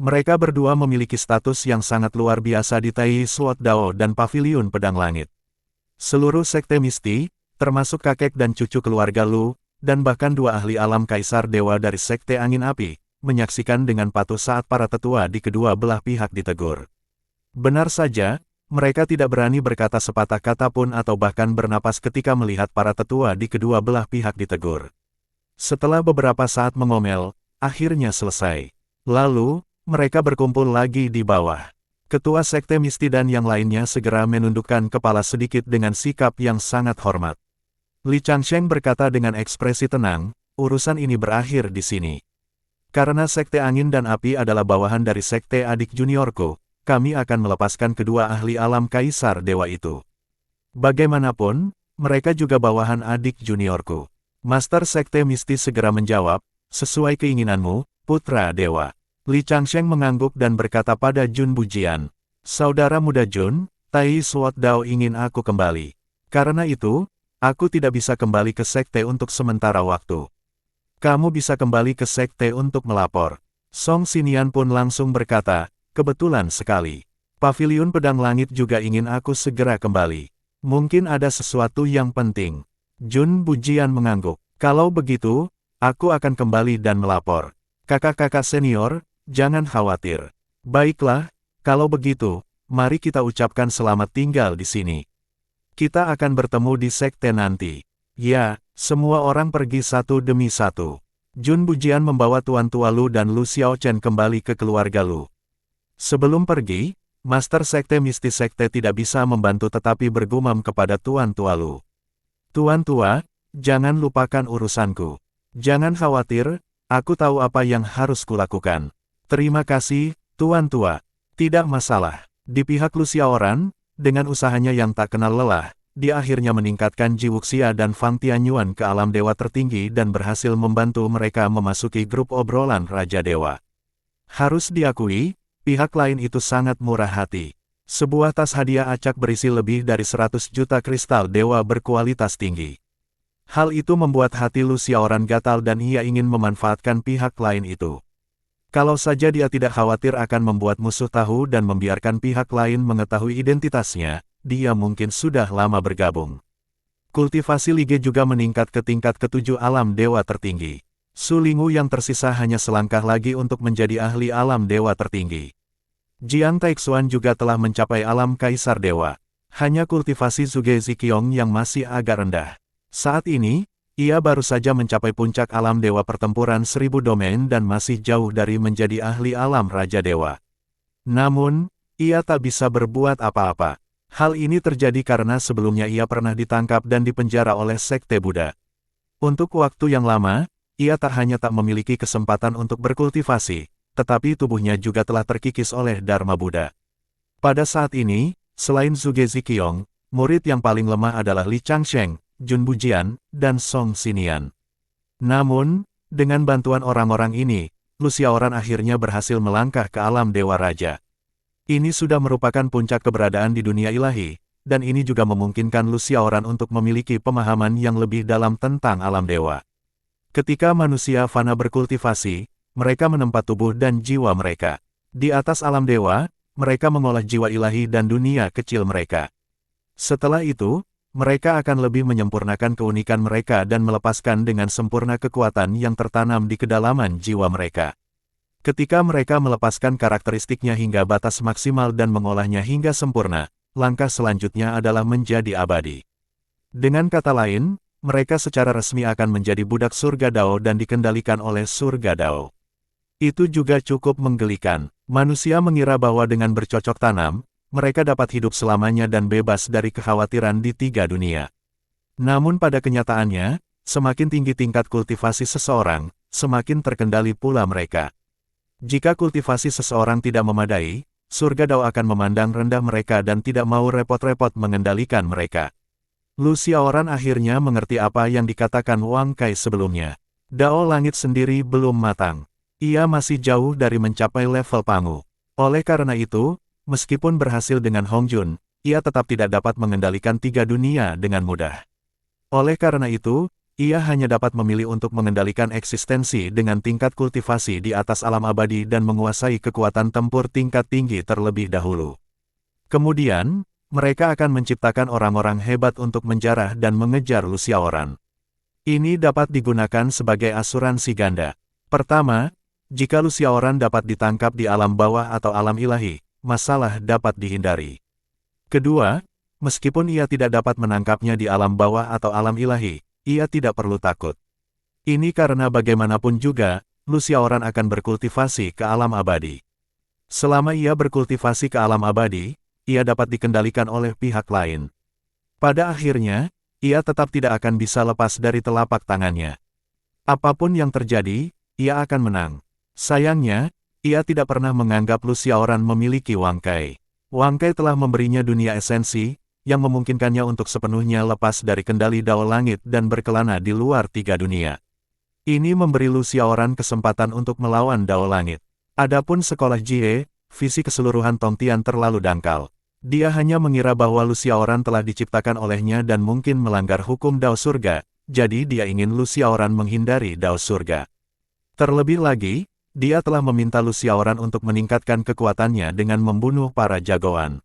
Mereka berdua memiliki status yang sangat luar biasa di Tai Suot Dao dan Paviliun Pedang Langit. Seluruh sekte misti, termasuk kakek dan cucu keluarga Lu, dan bahkan dua ahli alam kaisar dewa dari sekte angin api, menyaksikan dengan patuh saat para tetua di kedua belah pihak ditegur. Benar saja, mereka tidak berani berkata sepatah kata pun atau bahkan bernapas ketika melihat para tetua di kedua belah pihak ditegur. Setelah beberapa saat mengomel, akhirnya selesai. Lalu, mereka berkumpul lagi di bawah. Ketua sekte misti dan yang lainnya segera menundukkan kepala sedikit dengan sikap yang sangat hormat. Li Changsheng berkata dengan ekspresi tenang, urusan ini berakhir di sini. Karena sekte angin dan api adalah bawahan dari sekte adik juniorku, kami akan melepaskan kedua ahli alam kaisar dewa itu. Bagaimanapun, mereka juga bawahan adik juniorku. Master sekte misti segera menjawab, sesuai keinginanmu, putra dewa. Li Changsheng mengangguk dan berkata pada Jun Bujian, saudara muda Jun, Tai Suot Dao ingin aku kembali. Karena itu, aku tidak bisa kembali ke sekte untuk sementara waktu. Kamu bisa kembali ke sekte untuk melapor. Song Xinian pun langsung berkata, kebetulan sekali. Paviliun Pedang Langit juga ingin aku segera kembali. Mungkin ada sesuatu yang penting. Jun Bujian mengangguk. Kalau begitu, aku akan kembali dan melapor. Kakak-kakak senior, jangan khawatir. Baiklah, kalau begitu, mari kita ucapkan selamat tinggal di sini. Kita akan bertemu di sekte nanti. Ya, semua orang pergi satu demi satu. Jun Bujian membawa Tuan Tua Lu dan Lu Xiaochen kembali ke keluarga Lu. Sebelum pergi, Master Sekte Mistis Sekte tidak bisa membantu tetapi bergumam kepada Tuan Tua Lu. Tuan Tua, jangan lupakan urusanku. Jangan khawatir, aku tahu apa yang harus kulakukan. Terima kasih, Tuan Tua. Tidak masalah. Di pihak Lu Xiaoran, dengan usahanya yang tak kenal lelah, dia akhirnya meningkatkan Ji Wuxia dan Fang Tianyuan ke alam dewa tertinggi dan berhasil membantu mereka memasuki grup obrolan Raja Dewa. Harus diakui, pihak lain itu sangat murah hati. Sebuah tas hadiah acak berisi lebih dari 100 juta kristal dewa berkualitas tinggi. Hal itu membuat hati Lu Xiaoran gatal dan ia ingin memanfaatkan pihak lain itu. Kalau saja dia tidak khawatir akan membuat musuh tahu dan membiarkan pihak lain mengetahui identitasnya, dia mungkin sudah lama bergabung. Kultivasi Lige juga meningkat ke tingkat ke-7 alam dewa tertinggi. Su Lingwu yang tersisa hanya selangkah lagi untuk menjadi ahli alam dewa tertinggi. Jiang Taixuan juga telah mencapai alam kaisar dewa. Hanya kultivasi Zhuge Ziqiong yang masih agak rendah. Saat ini, ia baru saja mencapai puncak alam dewa pertempuran 1000 domain dan masih jauh dari menjadi ahli alam raja dewa. Namun, ia tak bisa berbuat apa-apa. Hal ini terjadi karena sebelumnya ia pernah ditangkap dan dipenjara oleh Sekte Buddha. Untuk waktu yang lama, ia tak hanya tak memiliki kesempatan untuk berkultivasi, tetapi tubuhnya juga telah terkikis oleh Dharma Buddha. Pada saat ini, selain Zhuge Ziqiong, murid yang paling lemah adalah Li Changsheng, Jun Bujian, dan Song Xinian. Namun, dengan bantuan orang-orang ini, Lu Xiaoran akhirnya berhasil melangkah ke alam Dewa Raja. Ini sudah merupakan puncak keberadaan di dunia ilahi, dan ini juga memungkinkan Lu Xiaoran untuk memiliki pemahaman yang lebih dalam tentang alam dewa. Ketika manusia fana berkultivasi, mereka menempat tubuh dan jiwa mereka. Di atas alam dewa, mereka mengolah jiwa ilahi dan dunia kecil mereka. Setelah itu, mereka akan lebih menyempurnakan keunikan mereka dan melepaskan dengan sempurna kekuatan yang tertanam di kedalaman jiwa mereka. Ketika mereka melepaskan karakteristiknya hingga batas maksimal dan mengolahnya hingga sempurna, langkah selanjutnya adalah menjadi abadi. Dengan kata lain, mereka secara resmi akan menjadi budak surga Dao dan dikendalikan oleh surga Dao. Itu juga cukup menggelikan. Manusia mengira bahwa dengan bercocok tanam, mereka dapat hidup selamanya dan bebas dari kekhawatiran di 3 dunia. Namun pada kenyataannya, semakin tinggi tingkat kultivasi seseorang, semakin terkendali pula mereka. Jika kultivasi seseorang tidak memadai, surga Dao akan memandang rendah mereka dan tidak mau repot-repot mengendalikan mereka. Lu Xiaoran akhirnya mengerti apa yang dikatakan Wang Kai sebelumnya. Dao langit sendiri belum matang. Ia masih jauh dari mencapai level Pangu. Oleh karena itu, meskipun berhasil dengan Hong Jun, ia tetap tidak dapat mengendalikan 3 dunia dengan mudah. Oleh karena itu, ia hanya dapat memilih untuk mengendalikan eksistensi dengan tingkat kultivasi di atas alam abadi dan menguasai kekuatan tempur tingkat tinggi terlebih dahulu. Kemudian, mereka akan menciptakan orang-orang hebat untuk menjarah dan mengejar Lu Xiaoran. Ini dapat digunakan sebagai asuransi ganda. Pertama, jika Lu Xiaoran dapat ditangkap di alam bawah atau alam ilahi, masalah dapat dihindari. Kedua, meskipun ia tidak dapat menangkapnya di alam bawah atau alam ilahi, ia tidak perlu takut. Ini karena bagaimanapun juga, Lu Xiaoran akan berkultivasi ke alam abadi. Selama ia berkultivasi ke alam abadi, ia dapat dikendalikan oleh pihak lain. Pada akhirnya, ia tetap tidak akan bisa lepas dari telapak tangannya. Apapun yang terjadi, ia akan menang. Sayangnya, ia tidak pernah menganggap Lu Xiaoran memiliki Wang Kai. Wang Kai telah memberinya dunia esensi, yang memungkinkannya untuk sepenuhnya lepas dari kendali Dao Langit dan berkelana di luar 3 dunia. Ini memberi Lu Xiaoran kesempatan untuk melawan Dao Langit. Adapun sekolah Jie, visi keseluruhan Tongtian terlalu dangkal. Dia hanya mengira bahwa Lu Xiaoran telah diciptakan olehnya dan mungkin melanggar hukum Dao Surga, jadi dia ingin Lu Xiaoran menghindari Dao Surga. Terlebih lagi, dia telah meminta Lu Xiaoran untuk meningkatkan kekuatannya dengan membunuh para jagoan.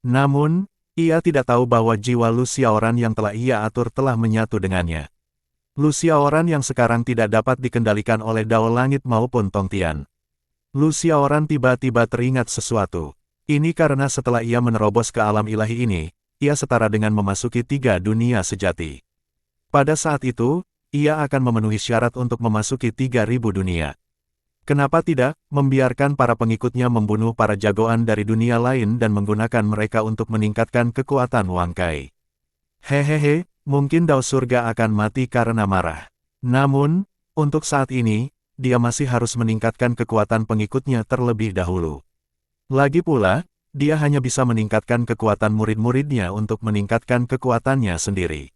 Namun, ia tidak tahu bahwa jiwa Lu Xiaoran yang telah ia atur telah menyatu dengannya. Lu Xiaoran yang sekarang tidak dapat dikendalikan oleh Dao Langit maupun Tongtian. Lu Xiaoran tiba-tiba teringat sesuatu. Ini karena setelah ia menerobos ke alam ilahi ini, ia setara dengan memasuki 3 dunia sejati. Pada saat itu, ia akan memenuhi syarat untuk memasuki 3000 dunia. Kenapa tidak membiarkan para pengikutnya membunuh para jagoan dari dunia lain dan menggunakan mereka untuk meningkatkan kekuatan Wang Kai? Hehehe, mungkin Dao Surga akan mati karena marah. Namun, untuk saat ini, dia masih harus meningkatkan kekuatan pengikutnya terlebih dahulu. Lagi pula, dia hanya bisa meningkatkan kekuatan murid-muridnya untuk meningkatkan kekuatannya sendiri.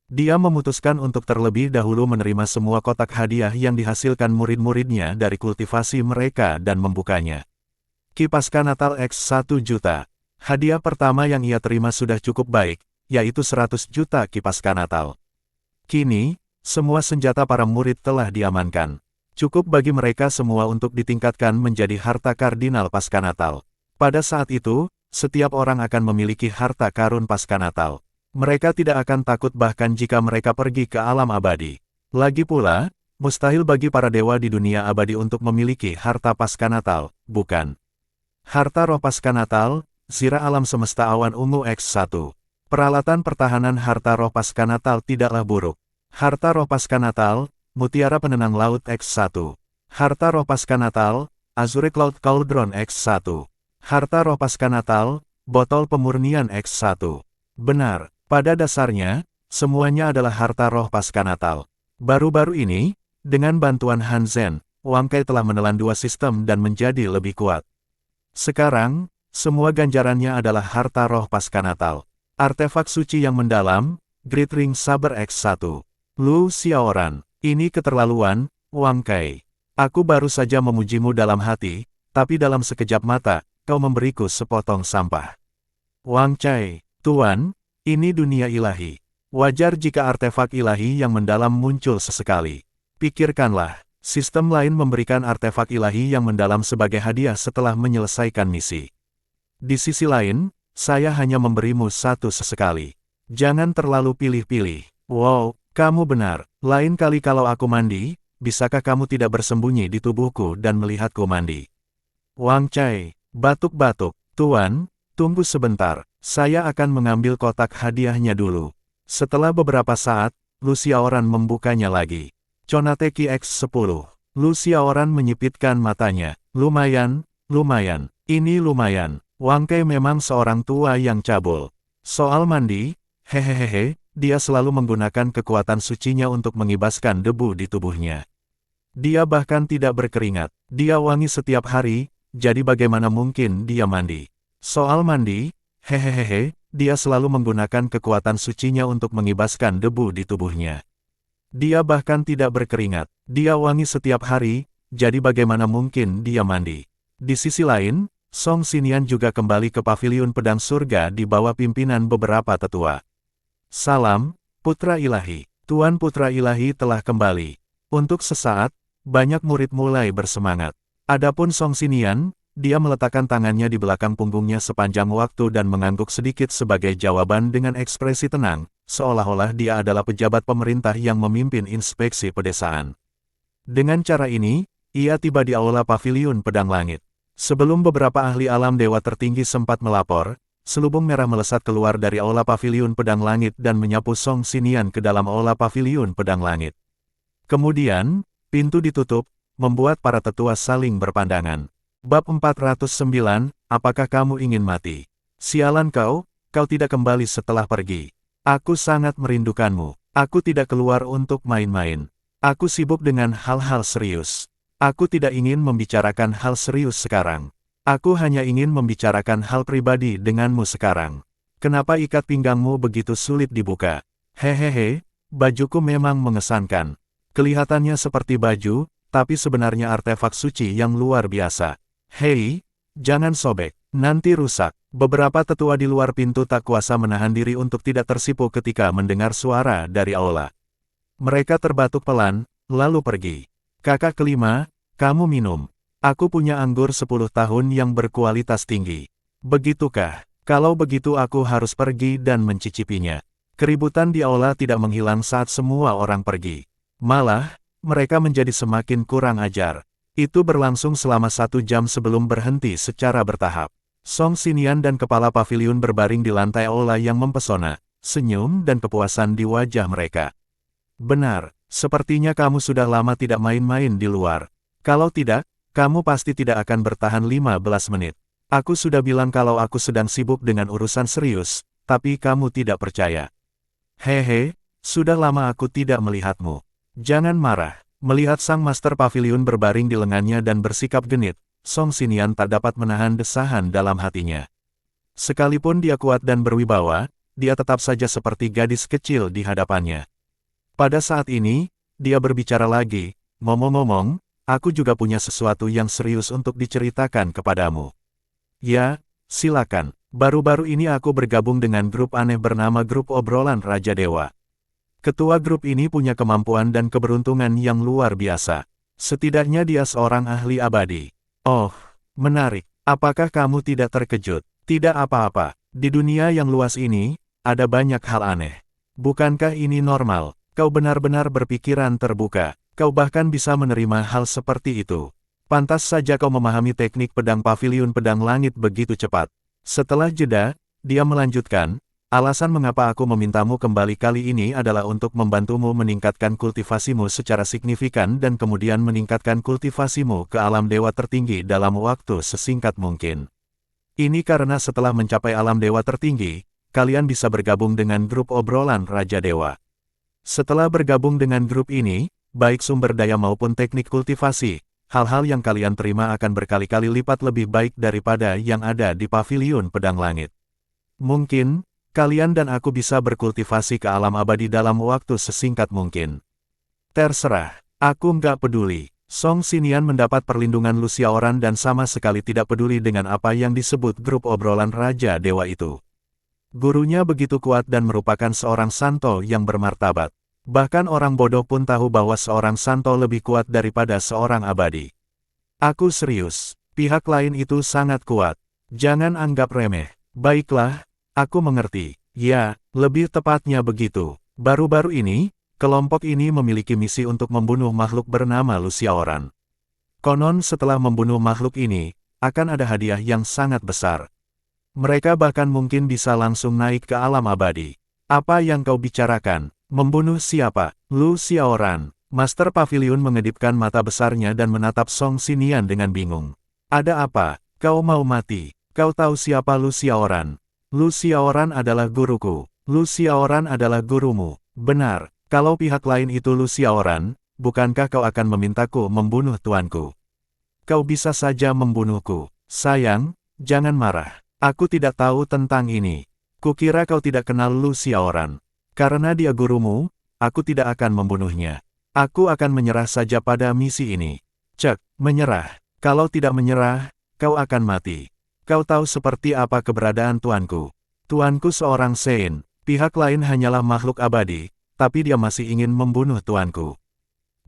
Dia memutuskan untuk terlebih dahulu menerima semua kotak hadiah yang dihasilkan murid-muridnya dari kultivasi mereka dan membukanya. Kipas Natal X 1 juta. Hadiah pertama yang ia terima sudah cukup baik, yaitu 100 juta kipas Natal. Kini, semua senjata para murid telah diamankan. Cukup bagi mereka semua untuk ditingkatkan menjadi harta kardinal pasca Natal. Pada saat itu, setiap orang akan memiliki harta karun pasca Natal. Mereka tidak akan takut bahkan jika mereka pergi ke alam abadi. Lagi pula, Mustahil bagi para dewa di dunia abadi untuk memiliki harta pasca natal, bukan? Harta roh pasca natal, zirah alam semesta awan ungu X1. Peralatan pertahanan harta roh pasca natal tidaklah buruk. Harta roh pasca natal, mutiara penenang laut X1. Harta roh pasca natal, Azure Cloud Cauldron X1. Harta roh pasca natal, botol pemurnian X1. Benar, pada dasarnya, semuanya adalah harta roh pasca natal. Baru-baru ini, dengan bantuan Hanzen, Wang Kai telah menelan 2 sistem dan menjadi lebih kuat. Sekarang, semua ganjarannya adalah harta roh pasca natal. Artefak suci yang mendalam, Great Ring Saber X1. Lu Xiaoran, ini keterlaluan, Wang Kai. Aku baru saja memujimu dalam hati, tapi dalam sekejap mata, kau memberiku sepotong sampah. Wang Cai, Tuan, ini dunia ilahi. Wajar jika artefak ilahi yang mendalam muncul sesekali. Pikirkanlah, sistem lain memberikan artefak ilahi yang mendalam sebagai hadiah setelah menyelesaikan misi. Di sisi lain, saya hanya memberimu satu sesekali. Jangan terlalu pilih-pilih. Wow, kamu benar. Lain kali kalau aku mandi, bisakah kamu tidak bersembunyi di tubuhku dan melihatku mandi? Wang Cai, batuk-batuk. Tuan, tunggu sebentar. Saya akan mengambil kotak hadiahnya dulu. Setelah beberapa saat, Lu Xiaoran membukanya lagi. Conateki X10. Lu Xiaoran menyipitkan matanya. Lumayan, lumayan. Ini lumayan. Wang Kai memang seorang tua yang cabul. Soal mandi, hehehe, dia selalu menggunakan kekuatan sucinya untuk mengibaskan debu di tubuhnya. Dia bahkan tidak berkeringat. Dia wangi setiap hari, jadi bagaimana mungkin dia mandi? Soal mandi, hehehe, dia selalu menggunakan kekuatan sucinya untuk mengibaskan debu di tubuhnya. Dia bahkan tidak berkeringat. Dia wangi setiap hari, jadi bagaimana mungkin dia mandi? Di sisi lain, Song Xinian juga kembali ke paviliun pedang surga di bawah pimpinan beberapa tetua. Salam, Putra Ilahi. Tuan Putra Ilahi telah kembali. Untuk sesaat, banyak murid mulai bersemangat. Adapun Song Xinian, dia meletakkan tangannya di belakang punggungnya sepanjang waktu dan mengangguk sedikit sebagai jawaban dengan ekspresi tenang, seolah-olah dia adalah pejabat pemerintah yang memimpin inspeksi pedesaan. Dengan cara ini, ia tiba di aula paviliun pedang langit. Sebelum beberapa ahli alam dewa tertinggi sempat melapor, selubung merah melesat keluar dari aula paviliun pedang langit dan menyapu Song Xinian ke dalam aula paviliun pedang langit. Kemudian, pintu ditutup, membuat para tetua saling berpandangan. Bab 409, apakah kamu ingin mati? Sialan kau tidak kembali setelah pergi. Aku sangat merindukanmu. Aku tidak keluar untuk main-main. Aku sibuk dengan hal-hal serius. Aku tidak ingin membicarakan hal serius sekarang. Aku hanya ingin membicarakan hal pribadi denganmu sekarang. Kenapa ikat pinggangmu begitu sulit dibuka? Hehehe, bajuku memang mengesankan. Kelihatannya seperti baju, tapi sebenarnya artefak suci yang luar biasa. Hei, jangan sobek, nanti rusak. Beberapa tetua di luar pintu tak kuasa menahan diri untuk tidak tersipu ketika mendengar suara dari aula. Mereka terbatuk pelan, lalu pergi. Kakak kelima, kamu minum. Aku punya anggur 10 tahun yang berkualitas tinggi. Begitukah? Kalau begitu aku harus pergi dan mencicipinya. Keributan di aula tidak menghilang saat semua orang pergi. Malah, mereka menjadi semakin kurang ajar. Itu berlangsung selama 1 jam sebelum berhenti secara bertahap. Song Xinian dan kepala paviliun berbaring di lantai aula yang mempesona, senyum dan kepuasan di wajah mereka. Benar, sepertinya kamu sudah lama tidak main-main di luar. Kalau tidak, kamu pasti tidak akan bertahan 15 menit. Aku sudah bilang kalau aku sedang sibuk dengan urusan serius, tapi kamu tidak percaya. Hehe, sudah lama aku tidak melihatmu. Jangan marah. Melihat sang master paviliun berbaring di lengannya dan bersikap genit, Song Xinian tak dapat menahan desahan dalam hatinya. Sekalipun dia kuat dan berwibawa, dia tetap saja seperti gadis kecil di hadapannya. Pada saat ini, dia berbicara lagi, ngomong-ngomong, aku juga punya sesuatu yang serius untuk diceritakan kepadamu. Ya, silakan. Baru-baru ini aku bergabung dengan grup aneh bernama Grup Obrolan Raja Dewa. Ketua grup ini punya kemampuan dan keberuntungan yang luar biasa. Setidaknya dia seorang ahli abadi. Oh, menarik. Apakah kamu tidak terkejut? Tidak apa-apa. Di dunia yang luas ini, ada banyak hal aneh. Bukankah ini normal? Kau benar-benar berpikiran terbuka. Kau bahkan bisa menerima hal seperti itu. Pantas saja kau memahami teknik pedang paviliun pedang langit begitu cepat. Setelah jeda, dia melanjutkan, alasan mengapa aku memintamu kembali kali ini adalah untuk membantumu meningkatkan kultivasimu secara signifikan dan kemudian meningkatkan kultivasimu ke alam dewa tertinggi dalam waktu sesingkat mungkin. Ini karena setelah mencapai alam dewa tertinggi, kalian bisa bergabung dengan grup obrolan Raja Dewa. Setelah bergabung dengan grup ini, baik sumber daya maupun teknik kultivasi, hal-hal yang kalian terima akan berkali-kali lipat lebih baik daripada yang ada di paviliun pedang langit. Mungkin, kalian dan aku bisa berkultivasi ke alam abadi dalam waktu sesingkat mungkin. Terserah, aku nggak peduli. Song Xinian mendapat perlindungan Lu Xiaoran dan sama sekali tidak peduli dengan apa yang disebut grup obrolan Raja Dewa itu. Gurunya begitu kuat dan merupakan seorang santo yang bermartabat. Bahkan orang bodoh pun tahu bahwa seorang santo lebih kuat daripada seorang abadi. Aku serius, pihak lain itu sangat kuat. Jangan anggap remeh. Baiklah, aku mengerti. Ya, lebih tepatnya begitu. Baru-baru ini, kelompok ini memiliki misi untuk membunuh makhluk bernama Lu Xiaoran. Konon setelah membunuh makhluk ini, akan ada hadiah yang sangat besar. Mereka bahkan mungkin bisa langsung naik ke alam abadi. Apa yang kau bicarakan? Membunuh siapa? Lu Xiaoran. Master Paviliun mengedipkan mata besarnya dan menatap Song Xinian dengan bingung. Ada apa? Kau mau mati? Kau tahu siapa Lu Xiaoran? Lu Xiaoran adalah guruku. Lu Xiaoran adalah gurumu. Benar. Kalau pihak lain itu Lu Xiaoran, bukankah kau akan memintaku membunuh tuanku? Kau bisa saja membunuhku. Sayang, jangan marah. Aku tidak tahu tentang ini. Kukira kau tidak kenal Lu Xiaoran. Karena dia gurumu, aku tidak akan membunuhnya. Aku akan menyerah saja pada misi ini. Cek, menyerah. Kalau tidak menyerah, kau akan mati. Kau tahu seperti apa keberadaan tuanku. Tuanku seorang Sein, pihak lain hanyalah makhluk abadi, tapi dia masih ingin membunuh tuanku.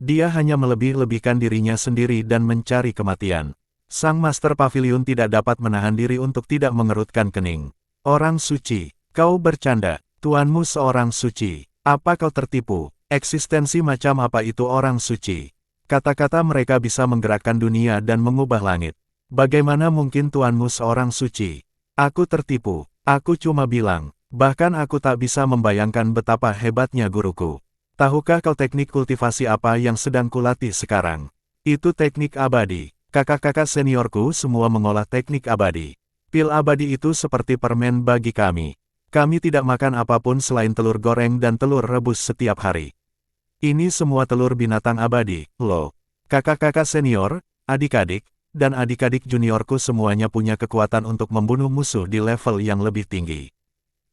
Dia hanya melebih-lebihkan dirinya sendiri dan mencari kematian. Sang Master Paviliun tidak dapat menahan diri untuk tidak mengerutkan kening. Orang suci, kau bercanda. Tuanmu seorang suci. Apa kau tertipu? Eksistensi macam apa itu orang suci? Kata-kata mereka bisa menggerakkan dunia dan mengubah langit. Bagaimana mungkin tuanmu seorang suci? Aku tertipu. Aku cuma bilang. Bahkan aku tak bisa membayangkan betapa hebatnya guruku. Tahukah kau teknik kultivasi apa yang sedang kulatih sekarang? Itu teknik abadi. Kakak-kakak seniorku semua mengolah teknik abadi. Pil abadi itu seperti permen bagi kami. Kami tidak makan apapun selain telur goreng dan telur rebus setiap hari. Ini semua telur binatang abadi, loh. Kakak-kakak senior, adik-adik, dan adik-adik juniorku semuanya punya kekuatan untuk membunuh musuh di level yang lebih tinggi.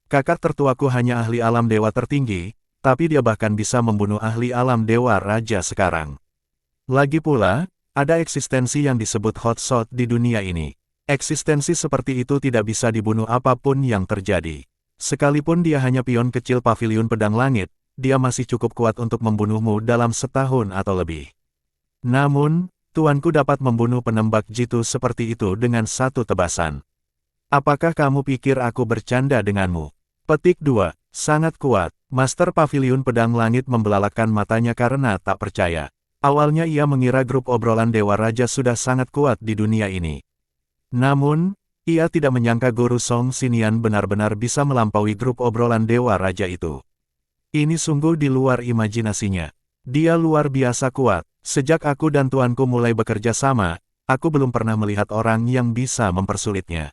Kakak tertuaku hanya ahli alam dewa tertinggi, tapi dia bahkan bisa membunuh ahli alam dewa raja sekarang. Lagi pula, ada eksistensi yang disebut hot shot di dunia ini. Eksistensi seperti itu tidak bisa dibunuh apapun yang terjadi. Sekalipun dia hanya pion kecil paviliun pedang langit, dia masih cukup kuat untuk membunuhmu dalam setahun atau lebih. Namun, tuanku dapat membunuh penembak jitu seperti itu dengan satu tebasan. Apakah kamu pikir aku bercanda denganmu? Petik 2. Sangat kuat. Master Paviliun Pedang Langit membelalakkan matanya karena tak percaya. Awalnya ia mengira grup obrolan Dewa Raja sudah sangat kuat di dunia ini. Namun, ia tidak menyangka guru Song Xinian benar-benar bisa melampaui grup obrolan Dewa Raja itu. Ini sungguh di luar imajinasinya. Dia luar biasa kuat. Sejak aku dan tuanku mulai bekerja sama, aku belum pernah melihat orang yang bisa mempersulitnya.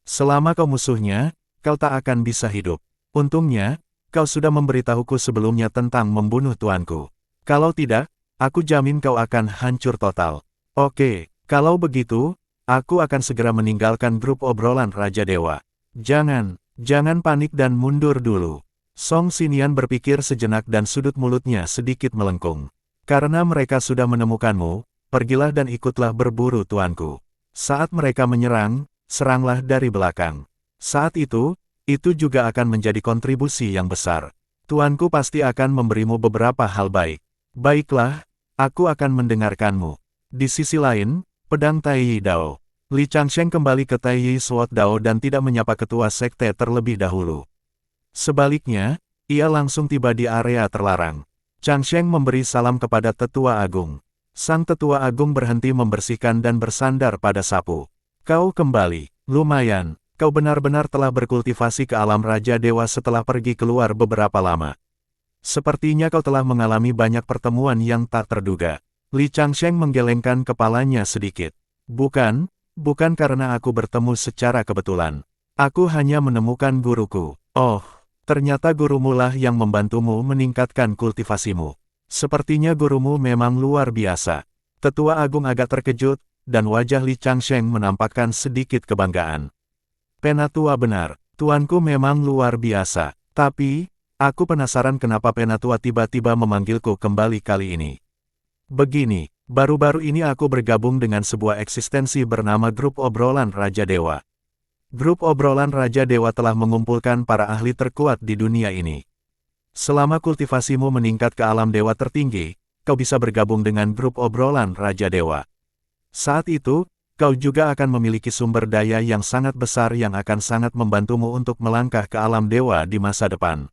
Selama kau musuhnya, kau tak akan bisa hidup. Untungnya, kau sudah memberitahuku sebelumnya tentang membunuh tuanku. Kalau tidak, aku jamin kau akan hancur total. Oke, kalau begitu, aku akan segera meninggalkan grup obrolan Raja Dewa. Jangan panik dan mundur dulu. Song Xinian berpikir sejenak dan sudut mulutnya sedikit melengkung. Karena mereka sudah menemukanmu, pergilah dan ikutlah berburu tuanku. Saat mereka menyerang, seranglah dari belakang. Saat itu juga akan menjadi kontribusi yang besar. Tuanku pasti akan memberimu beberapa hal baik. Baiklah, aku akan mendengarkanmu. Di sisi lain, pedang Taiyi Dao. Li Changsheng kembali ke Taiyi Sword Dao dan tidak menyapa ketua sekte terlebih dahulu. Sebaliknya, ia langsung tiba di area terlarang. Changsheng memberi salam kepada Tetua Agung. Sang Tetua Agung berhenti membersihkan dan bersandar pada sapu. Kau kembali, lumayan, kau benar-benar telah berkultivasi ke alam Raja Dewa setelah pergi keluar beberapa lama. Sepertinya kau telah mengalami banyak pertemuan yang tak terduga. Li Changsheng menggelengkan kepalanya sedikit. Bukan karena aku bertemu secara kebetulan. Aku hanya menemukan guruku. Oh. Ternyata gurumu lah yang membantumu meningkatkan kultivasimu. Sepertinya gurumu memang luar biasa. Tetua Agung agak terkejut, dan wajah Li Changsheng menampakkan sedikit kebanggaan. Penatua benar, tuanku memang luar biasa. Tapi, aku penasaran kenapa Penatua tiba-tiba memanggilku kembali kali ini. Begini, baru-baru ini aku bergabung dengan sebuah eksistensi bernama Grup Obrolan Raja Dewa. Grup Obrolan Raja Dewa telah mengumpulkan para ahli terkuat di dunia ini. Selama kultivasimu meningkat ke alam dewa tertinggi, kau bisa bergabung dengan Grup Obrolan Raja Dewa. Saat itu, kau juga akan memiliki sumber daya yang sangat besar yang akan sangat membantumu untuk melangkah ke alam dewa di masa depan.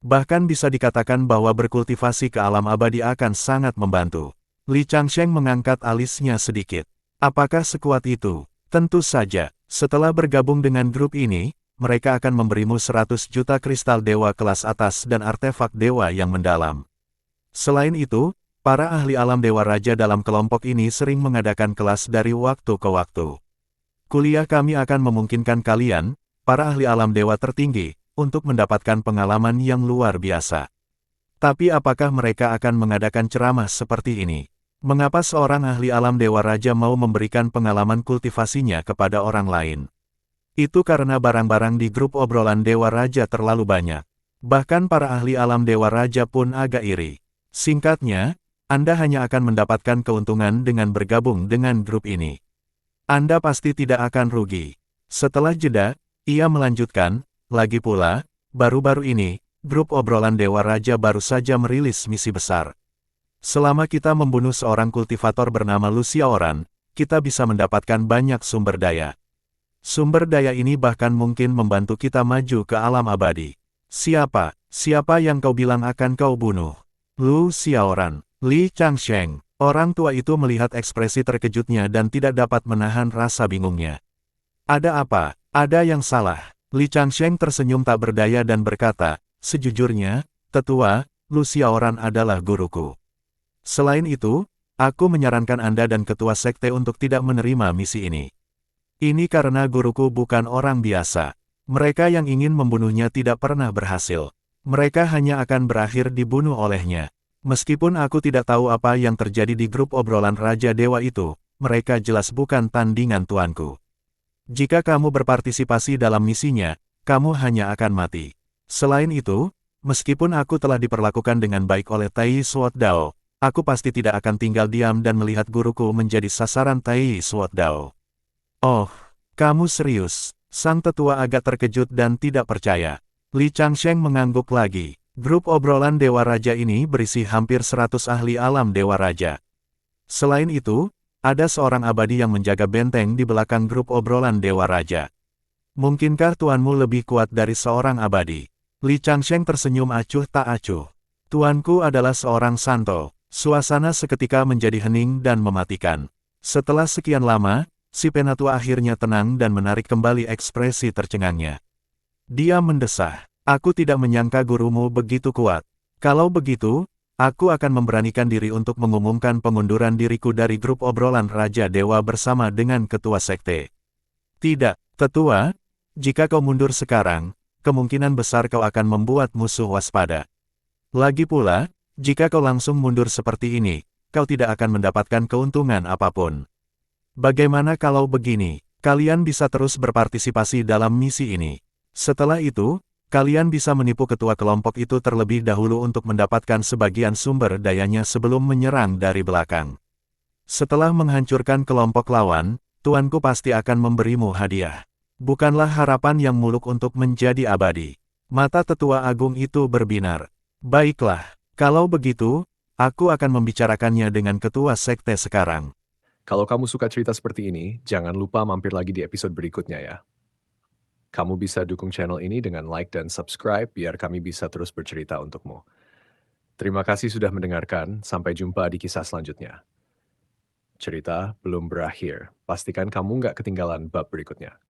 Bahkan bisa dikatakan bahwa berkultivasi ke alam abadi akan sangat membantu. Li Changsheng mengangkat alisnya sedikit. Apakah sekuat itu? Tentu saja. Setelah bergabung dengan grup ini, mereka akan memberimu 100 juta kristal dewa kelas atas dan artefak dewa yang mendalam. Selain itu, para ahli alam dewa raja dalam kelompok ini sering mengadakan kelas dari waktu ke waktu. Kuliah kami akan memungkinkan kalian, para ahli alam dewa tertinggi, untuk mendapatkan pengalaman yang luar biasa. Tapi apakah mereka akan mengadakan ceramah seperti ini? Mengapa seorang ahli alam dewa raja mau memberikan pengalaman kultivasinya kepada orang lain? Itu karena barang-barang di grup obrolan dewa raja terlalu banyak. Bahkan para ahli alam dewa raja pun agak iri. Singkatnya, Anda hanya akan mendapatkan keuntungan dengan bergabung dengan grup ini. Anda pasti tidak akan rugi. Setelah jeda, ia melanjutkan, lagi pula, baru-baru ini, grup obrolan dewa raja baru saja merilis misi besar. Selama kita membunuh seorang kultivator bernama Lucia Oran, kita bisa mendapatkan banyak sumber daya. Sumber daya ini bahkan mungkin membantu kita maju ke alam abadi. Siapa yang kau bilang akan kau bunuh? Lucia Oran, Li Changsheng. Orang tua itu melihat ekspresi terkejutnya dan tidak dapat menahan rasa bingungnya. Ada apa? Ada yang salah. Li Changsheng tersenyum tak berdaya dan berkata, sejujurnya, Tetua, Lucia Oran adalah guruku. Selain itu, aku menyarankan Anda dan ketua sekte untuk tidak menerima misi ini. Ini karena guruku bukan orang biasa. Mereka yang ingin membunuhnya tidak pernah berhasil. Mereka hanya akan berakhir dibunuh olehnya. Meskipun aku tidak tahu apa yang terjadi di grup obrolan Raja Dewa itu, mereka jelas bukan tandingan tuanku. Jika kamu berpartisipasi dalam misinya, kamu hanya akan mati. Selain itu, meskipun aku telah diperlakukan dengan baik oleh Tai Sword Dao, aku pasti tidak akan tinggal diam dan melihat guruku menjadi sasaran Tai Sword Dao. Oh, kamu serius? Sang tetua agak terkejut dan tidak percaya. Li Changsheng mengangguk lagi. Grup obrolan Dewa Raja ini berisi hampir 100 ahli alam Dewa Raja. Selain itu, ada seorang abadi yang menjaga benteng di belakang grup obrolan Dewa Raja. Mungkinkah tuanmu lebih kuat dari seorang abadi? Li Changsheng tersenyum acuh tak acuh. Tuanku adalah seorang santo. Suasana seketika menjadi hening dan mematikan. Setelah sekian lama, si penatua akhirnya tenang dan menarik kembali ekspresi tercengangnya. Dia mendesah, aku tidak menyangka gurumu begitu kuat. Kalau begitu, aku akan memberanikan diri untuk mengumumkan pengunduran diriku dari grup obrolan Raja Dewa bersama dengan ketua sekte. Tidak, tetua, jika kau mundur sekarang, kemungkinan besar kau akan membuat musuh waspada. Lagi pula, jika kau langsung mundur seperti ini, kau tidak akan mendapatkan keuntungan apapun. Bagaimana kalau begini, kalian bisa terus berpartisipasi dalam misi ini. Setelah itu, kalian bisa menipu ketua kelompok itu terlebih dahulu untuk mendapatkan sebagian sumber dayanya sebelum menyerang dari belakang. Setelah menghancurkan kelompok lawan, tuanku pasti akan memberimu hadiah. Bukanlah harapan yang muluk untuk menjadi abadi. Mata tetua agung itu berbinar. Baiklah. Kalau begitu, aku akan membicarakannya dengan ketua sekte sekarang. Kalau kamu suka cerita seperti ini, jangan lupa mampir lagi di episode berikutnya ya. Kamu bisa dukung channel ini dengan like dan subscribe biar kami bisa terus bercerita untukmu. Terima kasih sudah mendengarkan, sampai jumpa di kisah selanjutnya. Cerita belum berakhir, pastikan kamu nggak ketinggalan bab berikutnya.